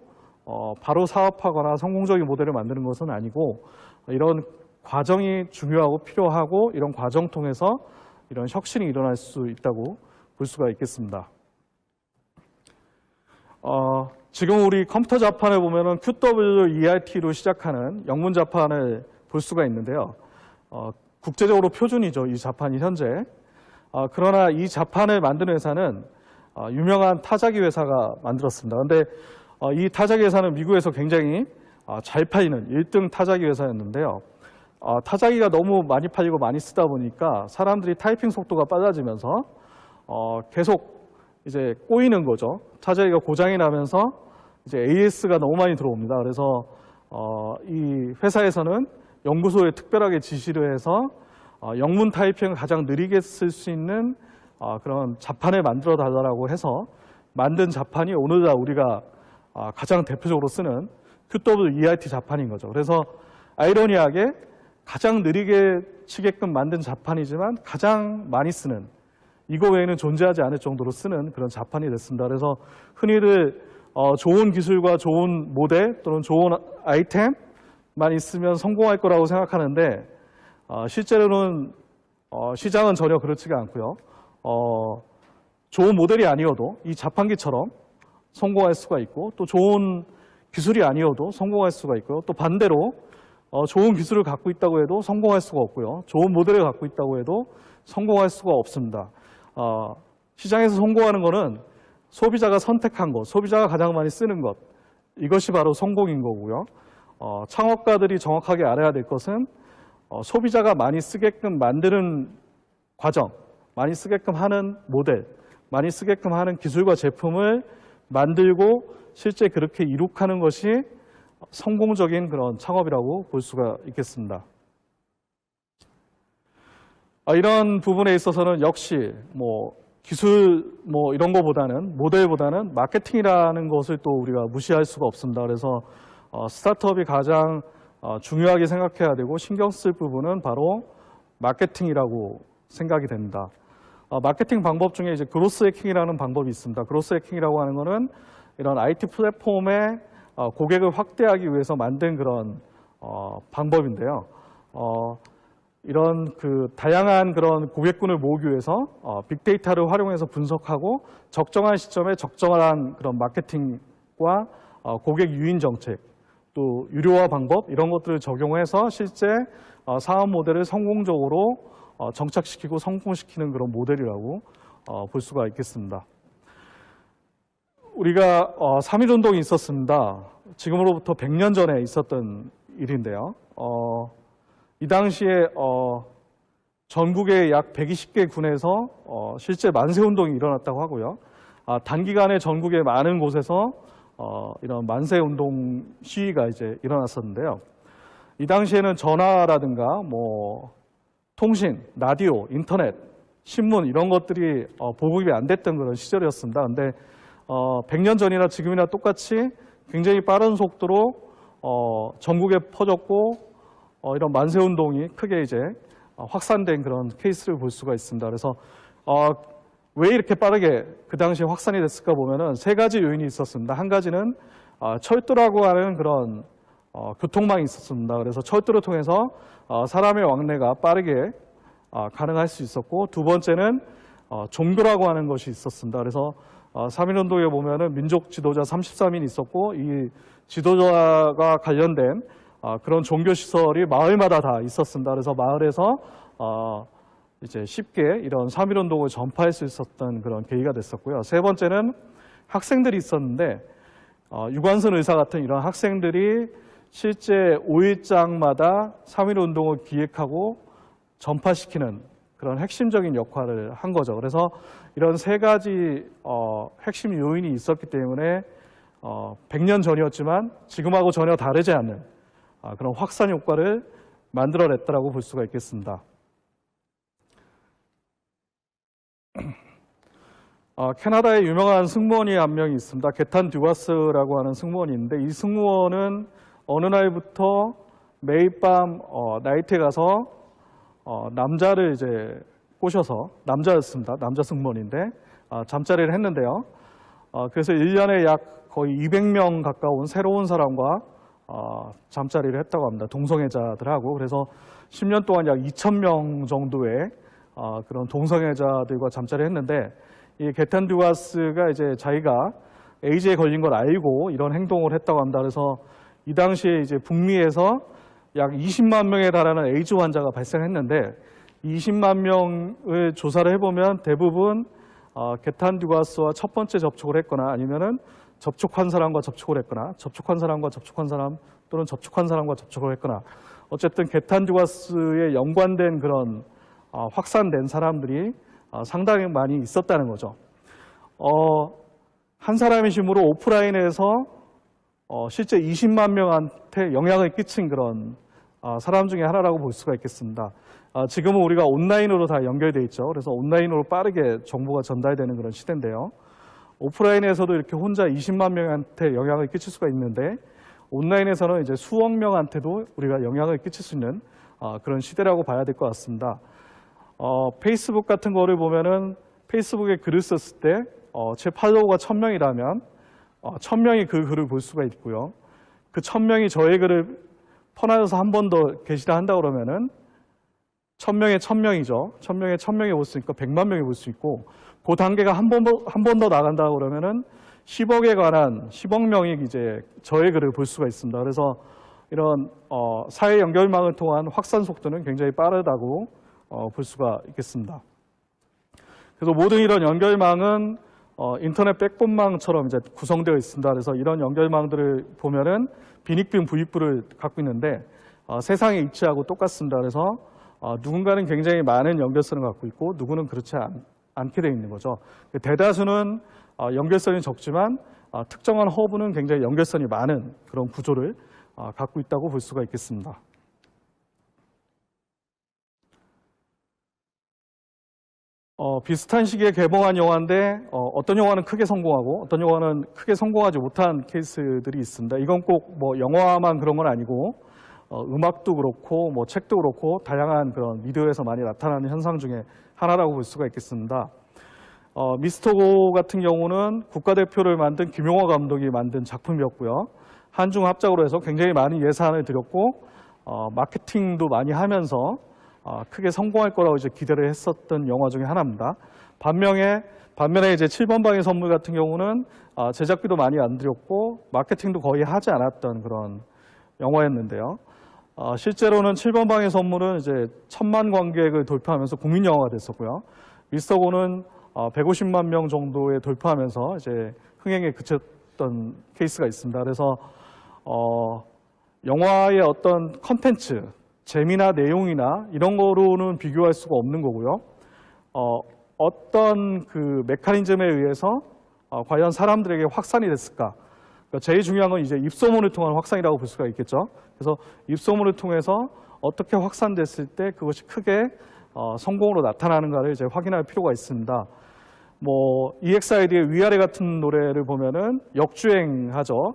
S2: 바로 사업하거나 성공적인 모델을 만드는 것은 아니고 이런 과정이 중요하고 필요하고 이런 과정 통해서 이런 혁신이 일어날 수 있다고 볼 수가 있겠습니다. 지금 우리 컴퓨터 자판을 보면은 QWERT로 시작하는 영문 자판을 볼 수가 있는데요. 국제적으로 표준이죠. 이 자판이 현재. 그러나 이 자판을 만드는 회사는 유명한 타자기 회사가 만들었습니다. 그런데 이 타자기 회사는 미국에서 굉장히 잘 팔리는 1등 타자기 회사였는데요. 타자기가 너무 많이 팔리고 많이 쓰다 보니까 사람들이 타이핑 속도가 빨라지면서 계속 이제 꼬이는 거죠. 타자기가 고장이 나면서 이제 AS가 너무 많이 들어옵니다. 그래서 이 회사에서는 연구소에 특별하게 지시를 해서 영문 타이핑을 가장 느리게 쓸 수 있는 그런 자판을 만들어 달라고 해서 만든 자판이 오늘날 우리가 가장 대표적으로 쓰는 QWERT 자판인 거죠. 그래서 아이러니하게 가장 느리게 치게끔 만든 자판이지만 가장 많이 쓰는, 이거 외에는 존재하지 않을 정도로 쓰는 그런 자판이 됐습니다. 그래서 흔히들 좋은 기술과 좋은 모델 또는 좋은 아이템만 있으면 성공할 거라고 생각하는데 실제로는 시장은 전혀 그렇지가 않고요. 좋은 모델이 아니어도 이 자판기처럼 성공할 수가 있고, 또 좋은 기술이 아니어도 성공할 수가 있고요. 또 반대로 좋은 기술을 갖고 있다고 해도 성공할 수가 없고요. 좋은 모델을 갖고 있다고 해도 성공할 수가 없습니다. 시장에서 성공하는 거는 소비자가 선택한 것, 소비자가 가장 많이 쓰는 것, 이것이 바로 성공인 거고요. 창업가들이 정확하게 알아야 될 것은 소비자가 많이 쓰게끔 만드는 과정, 많이 쓰게끔 하는 모델, 많이 쓰게끔 하는 기술과 제품을 만들고 실제 그렇게 이룩하는 것이 성공적인 그런 창업이라고 볼 수가 있겠습니다. 이런 부분에 있어서는 역시 기술 이런 거보다는, 모델보다는 마케팅이라는 것을 또 우리가 무시할 수가 없습니다. 그래서 스타트업이 가장 중요하게 생각해야 되고 신경 쓸 부분은 바로 마케팅이라고 생각이 됩니다. 마케팅 방법 중에 이제 그로스 해킹이라는 방법이 있습니다. 그로스 해킹이라고 하는 거는 이런 IT 플랫폼에 고객을 확대하기 위해서 만든 그런 방법인데요. 이런 다양한 그런 고객군을 모으기 위해서 빅데이터를 활용해서 분석하고 적정한 시점에 적정한 그런 마케팅과 고객 유인 정책, 또 유료화 방법 이런 것들을 적용해서 실제 사업 모델을 성공적으로 정착시키고 성공시키는 그런 모델이라고 볼 수가 있겠습니다. 우리가 3.1운동이 있었습니다. 지금으로부터 100년 전에 있었던 일인데요. 이 당시에 전국의 약 120개 군에서 실제 만세운동이 일어났다고 하고요. 단기간에 전국의 많은 곳에서 이런 만세운동 시위가 이제 일어났었는데요. 이 당시에는 전화라든가 통신, 라디오, 인터넷, 신문 이런 것들이 보급이 안 됐던 그런 시절이었습니다. 근데 100년 전이나 지금이나 똑같이 굉장히 빠른 속도로 전국에 퍼졌고 이런 만세운동이 크게 이제 확산된 그런 케이스를 볼 수가 있습니다. 그래서 왜 이렇게 빠르게 그 당시에 확산이 됐을까 보면은 세 가지 요인이 있었습니다. 한 가지는 철도라고 하는 그런 교통망이 있었습니다. 그래서 철도를 통해서 사람의 왕래가 빠르게 가능할 수 있었고, 두 번째는 종교라고 하는 것이 있었습니다. 그래서 3.1운동에 보면은 민족 지도자 33인이 있었고, 이 지도자가 관련된 그런 종교시설이 마을마다 다 있었습니다. 그래서 마을에서 이제 쉽게 이런 3.1운동을 전파할 수 있었던 그런 계기가 됐었고요. 세 번째는 학생들이 있었는데, 유관순 의사 같은 이런 학생들이 실제 5일장마다 3.1운동을 기획하고 전파시키는 그런 핵심적인 역할을 한 거죠. 그래서 이런 세 가지 핵심 요인이 있었기 때문에 100년 전이었지만 지금하고 전혀 다르지 않는 그런 확산 효과를 만들어냈다고 볼 수가 있겠습니다. 캐나다에 유명한 승무원이 한 명이 있습니다. 게탄 듀가스라고 하는 승무원이 있는데, 이 승무원은 어느 날부터 매일 밤 나이트에 가서 남자를 이제 꼬셔서, 남자였습니다. 남자 승무원인데 잠자리를 했는데요. 그래서 1년에 약 거의 200명 가까운 새로운 사람과 잠자리를 했다고 합니다. 동성애자들하고. 그래서 10년 동안 약 2,000명 정도의 그런 동성애자들과 잠자리를 했는데, 이 게탄 듀가스가 이제 자기가 에이즈에 걸린 걸 알고 이런 행동을 했다고 합니다. 그래서 이 당시에 이제 북미에서 약 20만 명에 달하는 에이즈 환자가 발생했는데, 20만 명을 조사를 해보면 대부분 게탄 듀가스와 첫 번째 접촉을 했거나 아니면은 접촉한 사람과 접촉을 했거나 접촉한 사람과 접촉한 사람 또는 접촉한 사람과 접촉을 했거나, 어쨌든 게탄 듀가스에 연관된 그런 확산된 사람들이 상당히 많이 있었다는 거죠. 한 사람의 힘으로 오프라인에서 실제 20만 명한테 영향을 끼친 그런 사람 중에 하나라고 볼 수가 있겠습니다. 지금은 우리가 온라인으로 다 연결돼 있죠. 그래서 온라인으로 빠르게 정보가 전달되는 그런 시대인데요. 오프라인에서도 이렇게 혼자 20만 명한테 영향을 끼칠 수가 있는데 온라인에서는 이제 수억 명한테도 우리가 영향을 끼칠 수 있는 그런 시대라고 봐야 될 것 같습니다. 페이스북 같은 거를 보면은 페이스북에 글을 썼을 때 제 팔로워가 1000명이라면 1000명이 그 글을 볼 수가 있고요. 그 1000명이 저의 글을 퍼나져서 한 번 더 게시를 한다 그러면은 1000명에 1000명이죠. 1000명에 1000명이 볼 수 있으니까 100만 명이 볼 수 있고 그 단계가 한 번 더 나간다 그러면은 10억에 관한 10억 명이 이제 저의 글을 볼 수가 있습니다. 그래서 이런 사회 연결망을 통한 확산 속도는 굉장히 빠르다고 볼 수가 있겠습니다. 그래서 모든 이런 연결망은 인터넷 백본망처럼 이제 구성되어 있습니다. 그래서 이런 연결망들을 보면은 빈익빈 부익부를 갖고 있는데 세상의 이치하고 똑같습니다. 그래서 누군가는 굉장히 많은 연결선을 갖고 있고 누구는 그렇지 않게 되어 있는 거죠. 대다수는 연결선이 적지만 특정한 허브는 굉장히 연결선이 많은 그런 구조를 갖고 있다고 볼 수가 있겠습니다. 비슷한 시기에 개봉한 영화인데 어떤 영화는 크게 성공하고 어떤 영화는 크게 성공하지 못한 케이스들이 있습니다. 이건 꼭 뭐 영화만 그런 건 아니고 음악도 그렇고 뭐 책도 그렇고 다양한 그런 미디어에서 많이 나타나는 현상 중에 하나라고 볼 수가 있겠습니다. 미스터고 같은 경우는 국가대표를 만든 김용화 감독이 만든 작품이었고요. 한중 합작으로 해서 굉장히 많은 예산을 들였고 마케팅도 많이 하면서 크게 성공할 거라고 이제 기대를 했었던 영화 중에 하나입니다. 반면에 이제 7번 방의 선물 같은 경우는 제작비도 많이 안 들였고 마케팅도 거의 하지 않았던 그런 영화였는데요. 실제로는 7번 방의 선물은 이제 1000만 관객을 돌파하면서 국민 영화가 됐었고요. 미스터고는 150만 명 정도에 돌파하면서 이제 흥행에 그쳤던 케이스가 있습니다. 그래서 영화의 어떤 컨텐츠, 재미나 내용이나 이런 거로는 비교할 수가 없는 거고요. 어떤 그 메커니즘에 의해서 과연 사람들에게 확산이 됐을까? 그러니까 제일 중요한 건 이제 입소문을 통한 확산이라고 볼 수가 있겠죠. 그래서 입소문을 통해서 어떻게 확산됐을 때 그것이 크게 성공으로 나타나는가를 이제 확인할 필요가 있습니다. 뭐 EXID의 위아래 같은 노래를 보면은 역주행하죠.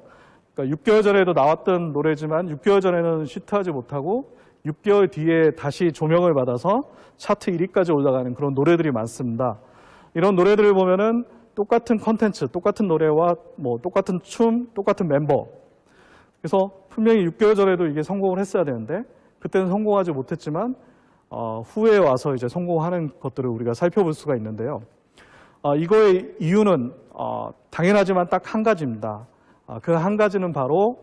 S2: 그러니까 6개월 전에도 나왔던 노래지만 6개월 전에는 히트하지 못하고 6개월 뒤에 다시 조명을 받아서 차트 1위까지 올라가는 그런 노래들이 많습니다. 이런 노래들을 보면은 똑같은 컨텐츠, 똑같은 노래와 뭐 똑같은 춤, 똑같은 멤버. 그래서 분명히 6개월 전에도 이게 성공을 했어야 되는데 그때는 성공하지 못했지만 후에 와서 이제 성공하는 것들을 우리가 살펴볼 수가 있는데요. 이거의 이유는 당연하지만 딱 한 가지입니다. 그 한 가지는 바로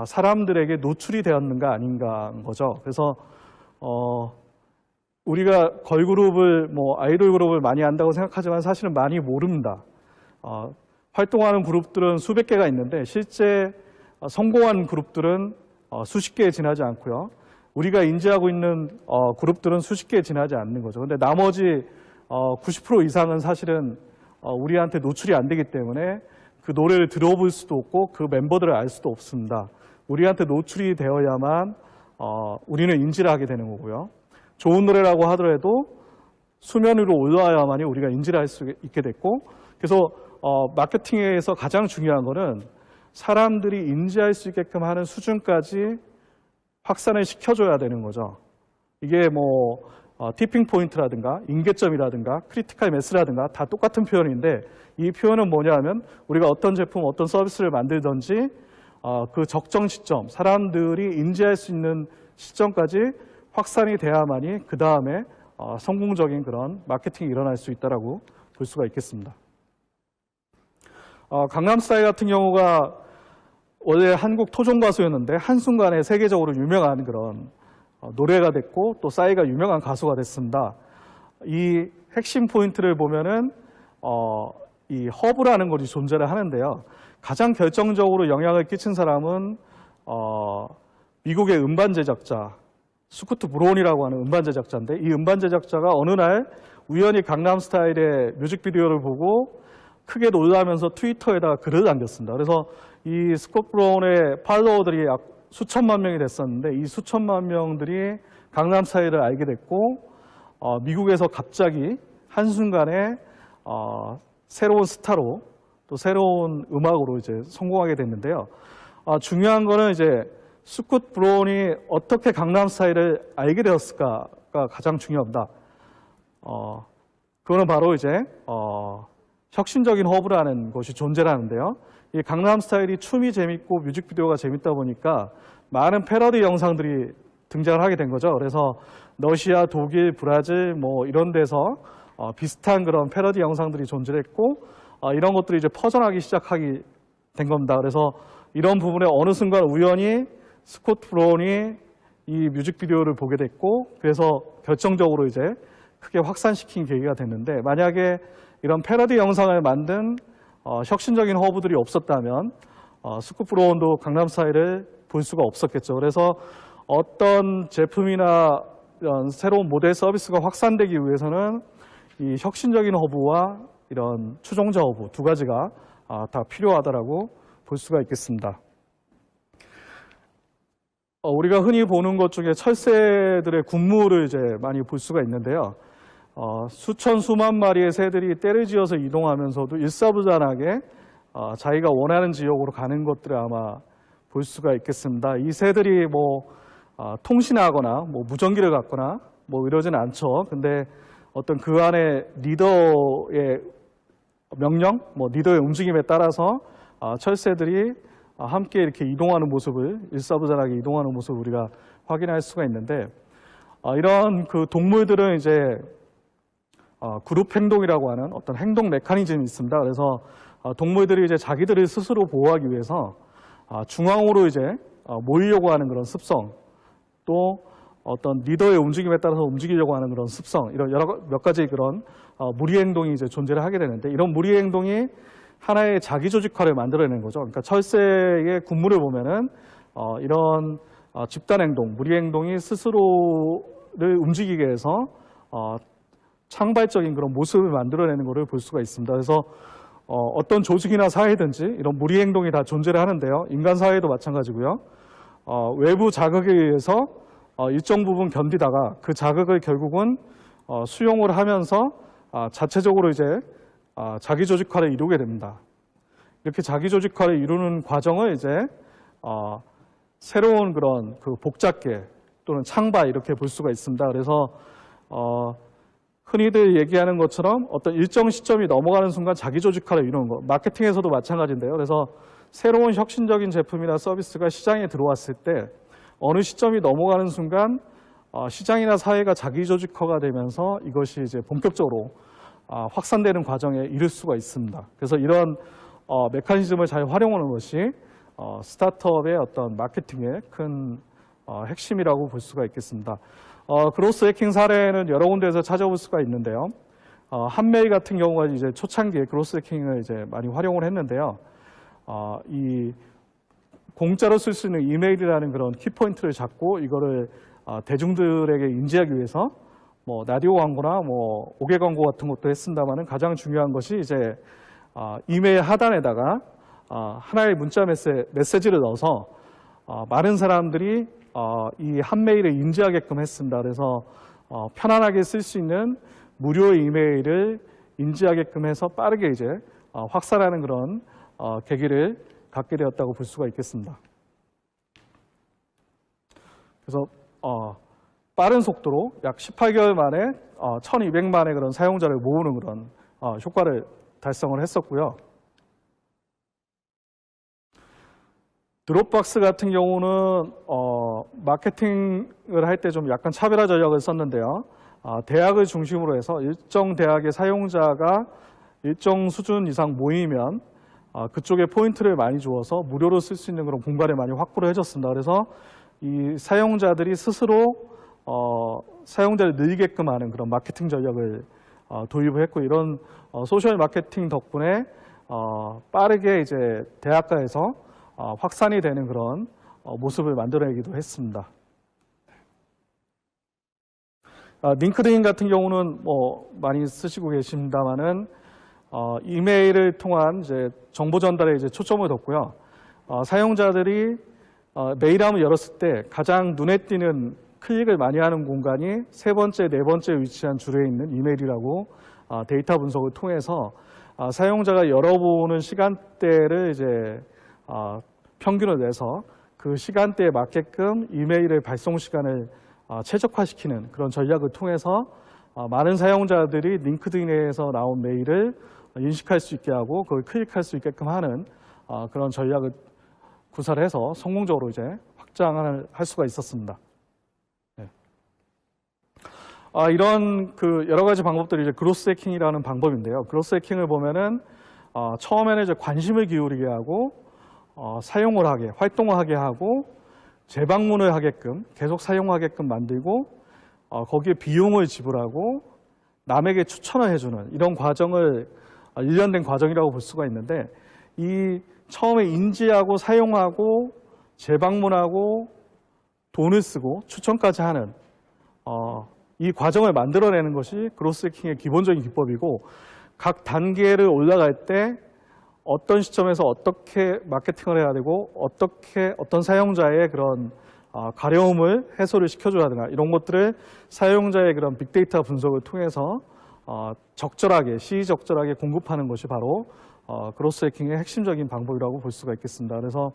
S2: 사람들에게 노출이 되었는가 아닌가인 거죠. 그래서 우리가 걸그룹을 뭐 아이돌 그룹을 많이 안다고 생각하지만 사실은 많이 모릅니다. 활동하는 그룹들은 수백 개가 있는데 실제 성공한 그룹들은 수십 개에 지나지 않고요. 우리가 인지하고 있는 그룹들은 수십 개에 지나지 않는 거죠. 근데 나머지 90% 이상은 사실은 우리한테 노출이 안 되기 때문에 그 노래를 들어볼 수도 없고 그 멤버들을 알 수도 없습니다. 우리한테 노출이 되어야만 우리는 인지를 하게 되는 거고요. 좋은 노래라고 하더라도 수면 위로 올라와야만이 우리가 인지를 할 수 있게 됐고, 그래서 마케팅에서 가장 중요한 거는 사람들이 인지할 수 있게끔 하는 수준까지 확산을 시켜줘야 되는 거죠. 이게 뭐 티핑 포인트라든가 인계점이라든가 크리티컬 매스라든가 다 똑같은 표현인데 이 표현은 뭐냐면 우리가 어떤 제품, 어떤 서비스를 만들든지 그 적정 시점, 사람들이 인지할 수 있는 시점까지 확산이 돼야만이 그 다음에 성공적인 그런 마케팅이 일어날 수 있다라고 볼 수가 있겠습니다. 강남스타일 같은 경우가 원래 한국 토종 가수였는데 한순간에 세계적으로 유명한 그런 노래가 됐고 또 싸이가 유명한 가수가 됐습니다. 이 핵심 포인트를 보면은 이 허브라는 것이 존재를 하는데요. 가장 결정적으로 영향을 끼친 사람은 미국의 음반 제작자 스쿠트 브로운이라고 하는 음반 제작자인데 이 음반 제작자가 어느 날 우연히 강남스타일의 뮤직비디오를 보고 크게 놀라면서 트위터에다가 글을 남겼습니다. 그래서 이 스콧 브라운의 팔로워들이 수천만 명이 됐었는데 이 수천만 명들이 강남 스타일을 알게 됐고 미국에서 갑자기 한순간에 새로운 스타로 또 새로운 음악으로 이제 성공하게 됐는데요. 중요한 거는 이제 스콧 브라운이 어떻게 강남 스타일을 알게 되었을까가 가장 중요합니다. 그거는 바로 이제 혁신적인 허브라는 것이 존재하는데요. 이 강남 스타일이 춤이 재밌고 뮤직비디오가 재밌다 보니까 많은 패러디 영상들이 등장을 하게 된 거죠. 그래서 러시아, 독일, 브라질 뭐 이런 데서 비슷한 그런 패러디 영상들이 존재했고 이런 것들이 이제 퍼져나기 시작하게 된 겁니다. 그래서 이런 부분에 어느 순간 우연히 스콧 브라운이 이 뮤직비디오를 보게 됐고 그래서 결정적으로 이제 크게 확산시킨 계기가 됐는데 만약에 이런 패러디 영상을 만든 혁신적인 허브들이 없었다면 스콧 브라운도 강남 스타일을 볼 수가 없었겠죠. 그래서 어떤 제품이나 이런 새로운 모델 서비스가 확산되기 위해서는 이 혁신적인 허브와 이런 추종자 허브 두 가지가 다 필요하다라고 볼 수가 있겠습니다. 우리가 흔히 보는 것 중에 철새들의 군무를 이제 많이 볼 수가 있는데요. 수천 수만 마리의 새들이 떼를 지어서 이동하면서도 일사불란하게 자기가 원하는 지역으로 가는 것들을 아마 볼 수가 있겠습니다. 이 새들이 뭐 통신하거나 뭐 무전기를 갖거나 뭐 이러지는 않죠. 근데 어떤 그 안에 리더의 명령, 뭐 리더의 움직임에 따라서 철새들이 함께 이렇게 이동하는 모습을 일사불란하게 이동하는 모습을 우리가 확인할 수가 있는데 이런 그 동물들은 이제 그룹 행동이라고 하는 어떤 행동 메커니즘이 있습니다. 그래서 동물들이 이제 자기들을 스스로 보호하기 위해서 중앙으로 이제 모이려고 하는 그런 습성, 또 어떤 리더의 움직임에 따라서 움직이려고 하는 그런 습성, 이런 몇 가지 그런 무리 행동이 이제 존재를 하게 되는데 이런 무리 행동이 하나의 자기 조직화를 만들어내는 거죠. 그러니까 철새의 군무를 보면은 이런 집단 행동, 무리 행동이 스스로를 움직이게 해서 창발적인 그런 모습을 만들어내는 것을 볼 수가 있습니다. 그래서 어떤 조직이나 사회든지 이런 무리 행동이 다 존재를 하는데요. 인간 사회도 마찬가지고요. 외부 자극에 의해서 일정 부분 견디다가 그 자극을 결국은 수용을 하면서 자체적으로 이제 자기 조직화를 이루게 됩니다. 이렇게 자기 조직화를 이루는 과정을 이제 새로운 그런 그 복잡계 또는 창발 이렇게 볼 수가 있습니다. 그래서 흔히들 얘기하는 것처럼 어떤 일정 시점이 넘어가는 순간 자기 조직화를 이루는 것, 마케팅에서도 마찬가지인데요. 그래서 새로운 혁신적인 제품이나 서비스가 시장에 들어왔을 때 어느 시점이 넘어가는 순간 시장이나 사회가 자기 조직화가 되면서 이것이 이제 본격적으로 확산되는 과정에 이를 수가 있습니다. 그래서 이런 메커니즘을 잘 활용하는 것이 스타트업의 어떤 마케팅의 큰 핵심이라고 볼 수가 있겠습니다. 그로스 해킹 사례는 여러 군데에서 찾아볼 수가 있는데요. 한메일 같은 경우가 이제 초창기에 그로스 해킹을 이제 많이 활용을 했는데요. 이 공짜로 쓸 수 있는 이메일이라는 그런 키포인트를 잡고 이거를 대중들에게 인지하기 위해서 뭐 라디오 광고나 뭐 옥외 광고 같은 것도 했습니다만은 가장 중요한 것이 이제 이메일 하단에다가 하나의 문자 메시지를 넣어서 많은 사람들이 이 한 메일을 인지하게끔 했습니다. 그래서 편안하게 쓸 수 있는 무료 이메일을 인지하게끔 해서 빠르게 이제 확산하는 그런 계기를 갖게 되었다고 볼 수가 있겠습니다. 그래서 빠른 속도로 약 18개월 만에 1200만의 그런 사용자를 모으는 그런 효과를 달성을 했었고요. 드롭박스 같은 경우는 마케팅을 할 때 좀 약간 차별화 전략을 썼는데요. 대학을 중심으로 해서 일정 대학의 사용자가 일정 수준 이상 모이면 그쪽에 포인트를 많이 주어서 무료로 쓸 수 있는 그런 공간을 많이 확보를 해줬습니다. 그래서 이 사용자들이 스스로 사용자를 늘리게끔 하는 그런 마케팅 전략을 도입을 했고 이런 소셜 마케팅 덕분에 빠르게 이제 대학가에서 확산이 되는 그런 모습을 만들어내기도 했습니다. 링크드인 같은 경우는 뭐 많이 쓰시고 계십니다만은 이메일을 통한 이제 정보 전달에 이제 초점을 뒀고요. 사용자들이 메일함을 열었을 때 가장 눈에 띄는 클릭을 많이 하는 공간이 세 번째, 네 번째 위치한 줄에 있는 이메일이라고 데이터 분석을 통해서 사용자가 열어보는 시간대를 이제 평균을 내서 그 시간대에 맞게끔 이메일의 발송 시간을 최적화시키는 그런 전략을 통해서 많은 사용자들이 링크드인에서 나온 메일을 인식할 수 있게 하고 그걸 클릭할 수 있게끔 하는 그런 전략을 구사를 해서 성공적으로 이제 확장을 할 수가 있었습니다. 네. 이런 그 여러 가지 방법들이 이제 그로스 해킹이라는 방법인데요. 그로스 해킹을 보면은 처음에는 이제 관심을 기울이게 하고 사용을 하게, 활동을 하게 하고 재방문을 하게끔 계속 사용하게끔 만들고 거기에 비용을 지불하고 남에게 추천을 해주는 이런 과정을 일련된 과정이라고 볼 수가 있는데 이 처음에 인지하고 사용하고 재방문하고 돈을 쓰고 추천까지 하는 이 과정을 만들어내는 것이 그로스 해킹의 기본적인 기법이고 각 단계를 올라갈 때 어떤 시점에서 어떻게 마케팅을 해야 되고 어떻게 어떤 사용자의 그런 가려움을 해소를 시켜줘야 되나 이런 것들을 사용자의 그런 빅데이터 분석을 통해서 적절하게 시의적절하게 공급하는 것이 바로 그로스 해킹의 핵심적인 방법이라고 볼 수가 있겠습니다. 그래서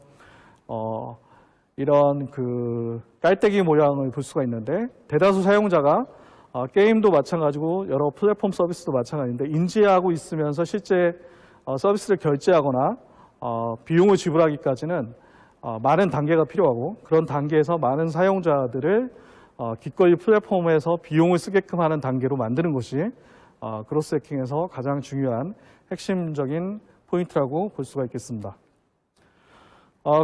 S2: 이런 그 깔때기 모양을 볼 수가 있는데 대다수 사용자가 게임도 마찬가지고 여러 플랫폼 서비스도 마찬가지인데 인지하고 있으면서 실제 서비스를 결제하거나 비용을 지불하기까지는 많은 단계가 필요하고 그런 단계에서 많은 사용자들을 기꺼이 플랫폼에서 비용을 쓰게끔 하는 단계로 만드는 것이 그로스 해킹에서 가장 중요한 핵심적인 포인트라고 볼 수가 있겠습니다.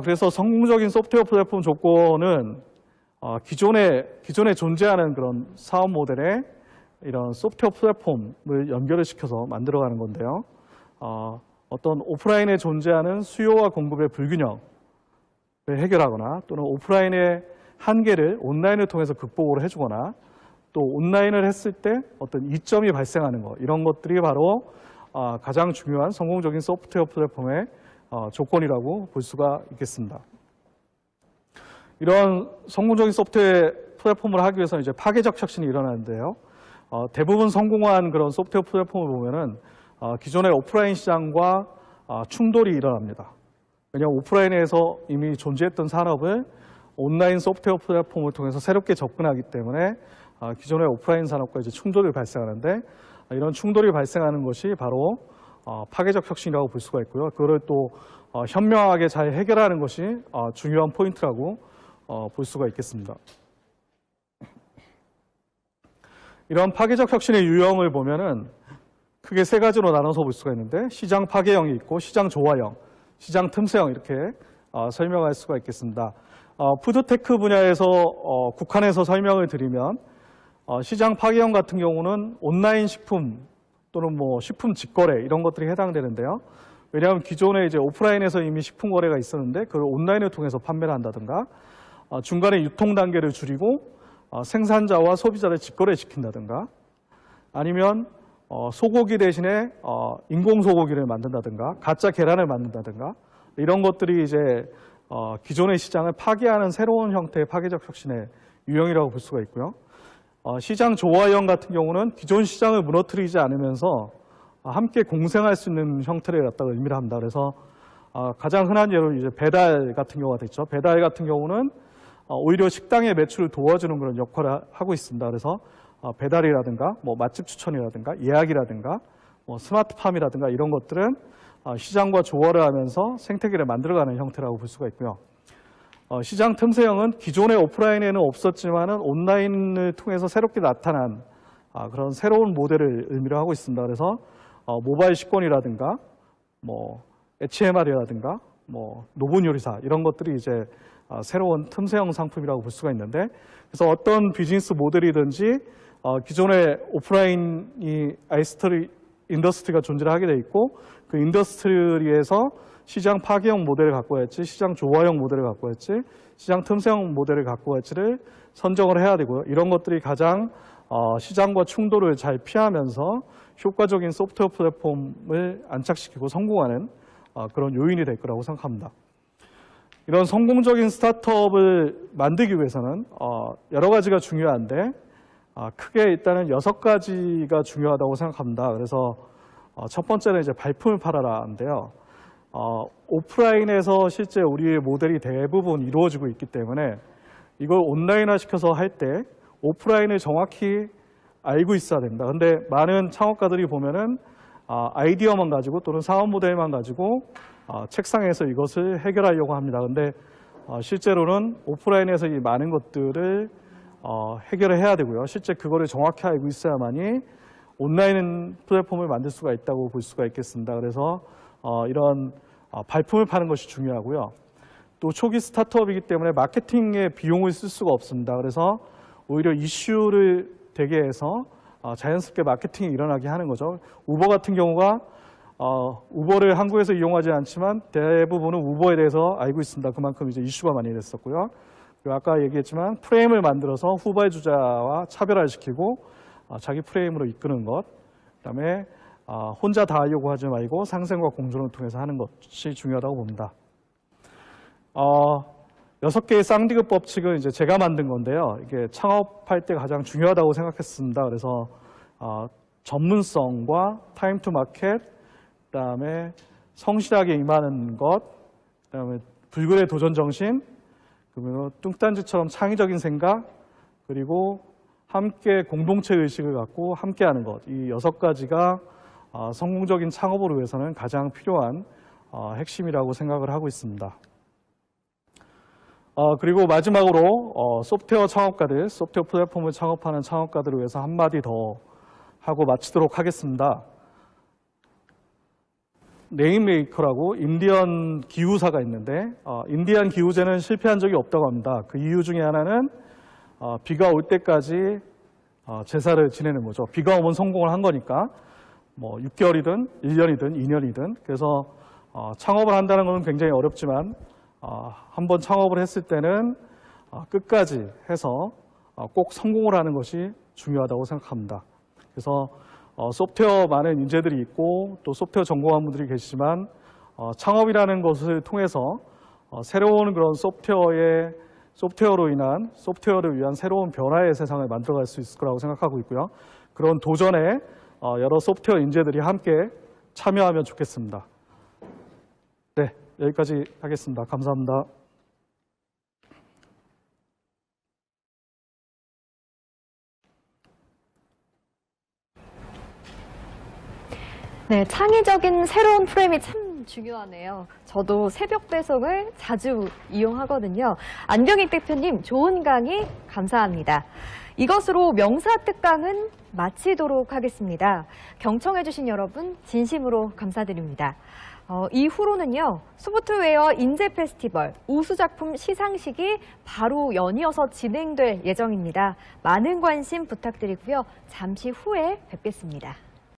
S2: 그래서 성공적인 소프트웨어 플랫폼 조건은 기존에 존재하는 그런 사업 모델에 이런 소프트웨어 플랫폼을 연결을 시켜서 만들어가는 건데요. 어떤 오프라인에 존재하는 수요와 공급의 불균형을 해결하거나 또는 오프라인의 한계를 온라인을 통해서 극복을 해주거나 또 온라인을 했을 때 어떤 이점이 발생하는 것 이런 것들이 바로 가장 중요한 성공적인 소프트웨어 플랫폼의 조건이라고 볼 수가 있겠습니다. 이런 성공적인 소프트웨어 플랫폼을 하기 위해서 이제 파괴적 혁신이 일어나는데요. 대부분 성공한 그런 소프트웨어 플랫폼을 보면은 기존의 오프라인 시장과 충돌이 일어납니다. 왜냐하면 오프라인에서 이미 존재했던 산업을 온라인 소프트웨어 플랫폼을 통해서 새롭게 접근하기 때문에 기존의 오프라인 산업과 이제 충돌이 발생하는데 이런 충돌이 발생하는 것이 바로 파괴적 혁신이라고 볼 수가 있고요. 그거를 또 현명하게 잘 해결하는 것이 중요한 포인트라고 볼 수가 있겠습니다. 이런 파괴적 혁신의 유형을 보면은 크게 세 가지로 나눠서 볼 수가 있는데 시장 파괴형이 있고 시장 조화형, 시장 틈새형 이렇게 설명할 수가 있겠습니다. 푸드테크 분야에서 국한해서 설명을 드리면 시장 파괴형 같은 경우는 온라인 식품 또는 뭐 식품 직거래 이런 것들이 해당되는데요. 왜냐하면 기존에 이제 오프라인에서 이미 식품 거래가 있었는데 그걸 온라인을 통해서 판매를 한다든가 중간에 유통 단계를 줄이고 생산자와 소비자를 직거래 시킨다든가 아니면 소고기 대신에 인공 소고기를 만든다든가 가짜 계란을 만든다든가 이런 것들이 이제 기존의 시장을 파괴하는 새로운 형태의 파괴적 혁신의 유형이라고 볼 수가 있고요. 시장 조화형 같은 경우는 기존 시장을 무너뜨리지 않으면서 함께 공생할 수 있는 형태를 갖다가 의미를 합니다. 그래서 가장 흔한 예로 이제 배달 같은 경우가 됐죠. 배달 같은 경우는 오히려 식당의 매출을 도와주는 그런 역할을 하고 있습니다. 그래서 배달이라든가 뭐 맛집 추천이라든가 예약이라든가 뭐 스마트팜이라든가 이런 것들은 시장과 조화를 하면서 생태계를 만들어가는 형태라고 볼 수가 있고요. 시장 틈새형은 기존의 오프라인에는 없었지만은 온라인을 통해서 새롭게 나타난 그런 새로운 모델을 의미를 하고 있습니다. 그래서 모바일 식권이라든가 뭐 HMR이라든가 뭐 노분 요리사 이런 것들이 이제 새로운 틈새형 상품이라고 볼 수가 있는데 그래서 어떤 비즈니스 모델이든지 기존의 오프라인이 인더스트리가 존재를 하게 돼 있고 그 인더스트리에서 시장 파괴형 모델을 갖고 갈지 시장 조화형 모델을 갖고 갈지 시장 틈새형 모델을 갖고 갈지를 선정을 해야 되고요. 이런 것들이 가장 시장과 충돌을 잘 피하면서 효과적인 소프트웨어 플랫폼을 안착시키고 성공하는 그런 요인이 될 거라고 생각합니다. 이런 성공적인 스타트업을 만들기 위해서는 여러 가지가 중요한데 크게 일단은 6가지가 중요하다고 생각합니다. 그래서 첫 번째는 이제 발품을 팔아라인데요. 오프라인에서 실제 우리의 모델이 대부분 이루어지고 있기 때문에 이걸 온라인화 시켜서 할 때 오프라인을 정확히 알고 있어야 됩니다. 근데 많은 창업가들이 보면은 아이디어만 가지고 또는 사업 모델만 가지고 책상에서 이것을 해결하려고 합니다. 근데 실제로는 오프라인에서 이 많은 것들을 해결을 해야 되고요. 실제 그거를 정확히 알고 있어야만이 온라인 플랫폼을 만들 수가 있다고 볼 수가 있겠습니다. 그래서 이런 발품을 파는 것이 중요하고요. 또 초기 스타트업이기 때문에 마케팅에 비용을 쓸 수가 없습니다. 그래서 오히려 이슈를 대게 해서 자연스럽게 마케팅이 일어나게 하는 거죠. 우버 같은 경우가 우버를 한국에서 이용하지 않지만 대부분은 우버에 대해서 알고 있습니다. 그만큼 이제 이슈가 많이 됐었고요. 그리고 아까 얘기했지만 프레임을 만들어서 후발주자와 차별화를 시키고 자기 프레임으로 이끄는 것, 그다음에 혼자 다 하려고 하지 말고 상생과 공존을 통해서 하는 것이 중요하다고 봅니다. 6개의 쌍디귿 법칙은 이제 제가 만든 건데요. 이게 창업할 때 가장 중요하다고 생각했습니다. 그래서 전문성과 타임 투 마켓, 그다음에 성실하게 임하는 것, 그다음에 불굴의 도전 정신, 그리고 뚱딴지처럼 창의적인 생각, 그리고 함께 공동체 의식을 갖고 함께하는 것. 이 6가지가 성공적인 창업을 위해서는 가장 필요한 핵심이라고 생각을 하고 있습니다. 그리고 마지막으로 소프트웨어 창업가들, 소프트웨어 플랫폼을 창업하는 창업가들을 위해서 한마디 더 하고 마치도록 하겠습니다. 네임메이커라고 인디언 기후사가 있는데 인디안 기후제는 실패한 적이 없다고 합니다. 그 이유 중에 하나는 비가 올 때까지 제사를 지내는 거죠. 비가 오면 성공을 한 거니까 뭐 6개월이든 1년이든 2년이든 그래서 창업을 한다는 것은 굉장히 어렵지만 한번 창업을 했을 때는 끝까지 해서 꼭 성공을 하는 것이 중요하다고 생각합니다. 그래서 소프트웨어 많은 인재들이 있고 또 소프트웨어 전공한 분들이 계시지만 창업이라는 것을 통해서 새로운 그런 소프트웨어로 인한 소프트웨어를 위한 새로운 변화의 세상을 만들어갈 수 있을 거라고 생각하고 있고요. 그런 도전에 여러 소프트웨어 인재들이 함께 참여하면 좋겠습니다. 네, 여기까지 하겠습니다. 감사합니다.
S1: 네, 창의적인 새로운 프레임이 참 중요하네요. 저도 새벽 배송을 자주 이용하거든요. 안병익 대표님, 좋은 강의 감사합니다. 이것으로 명사특강은 마치도록 하겠습니다. 경청해주신 여러분 진심으로 감사드립니다. 이후로는요, 소프트웨어 인재 페스티벌 우수작품 시상식이 바로 연이어서 진행될 예정입니다. 많은 관심 부탁드리고요. 잠시 후에 뵙겠습니다.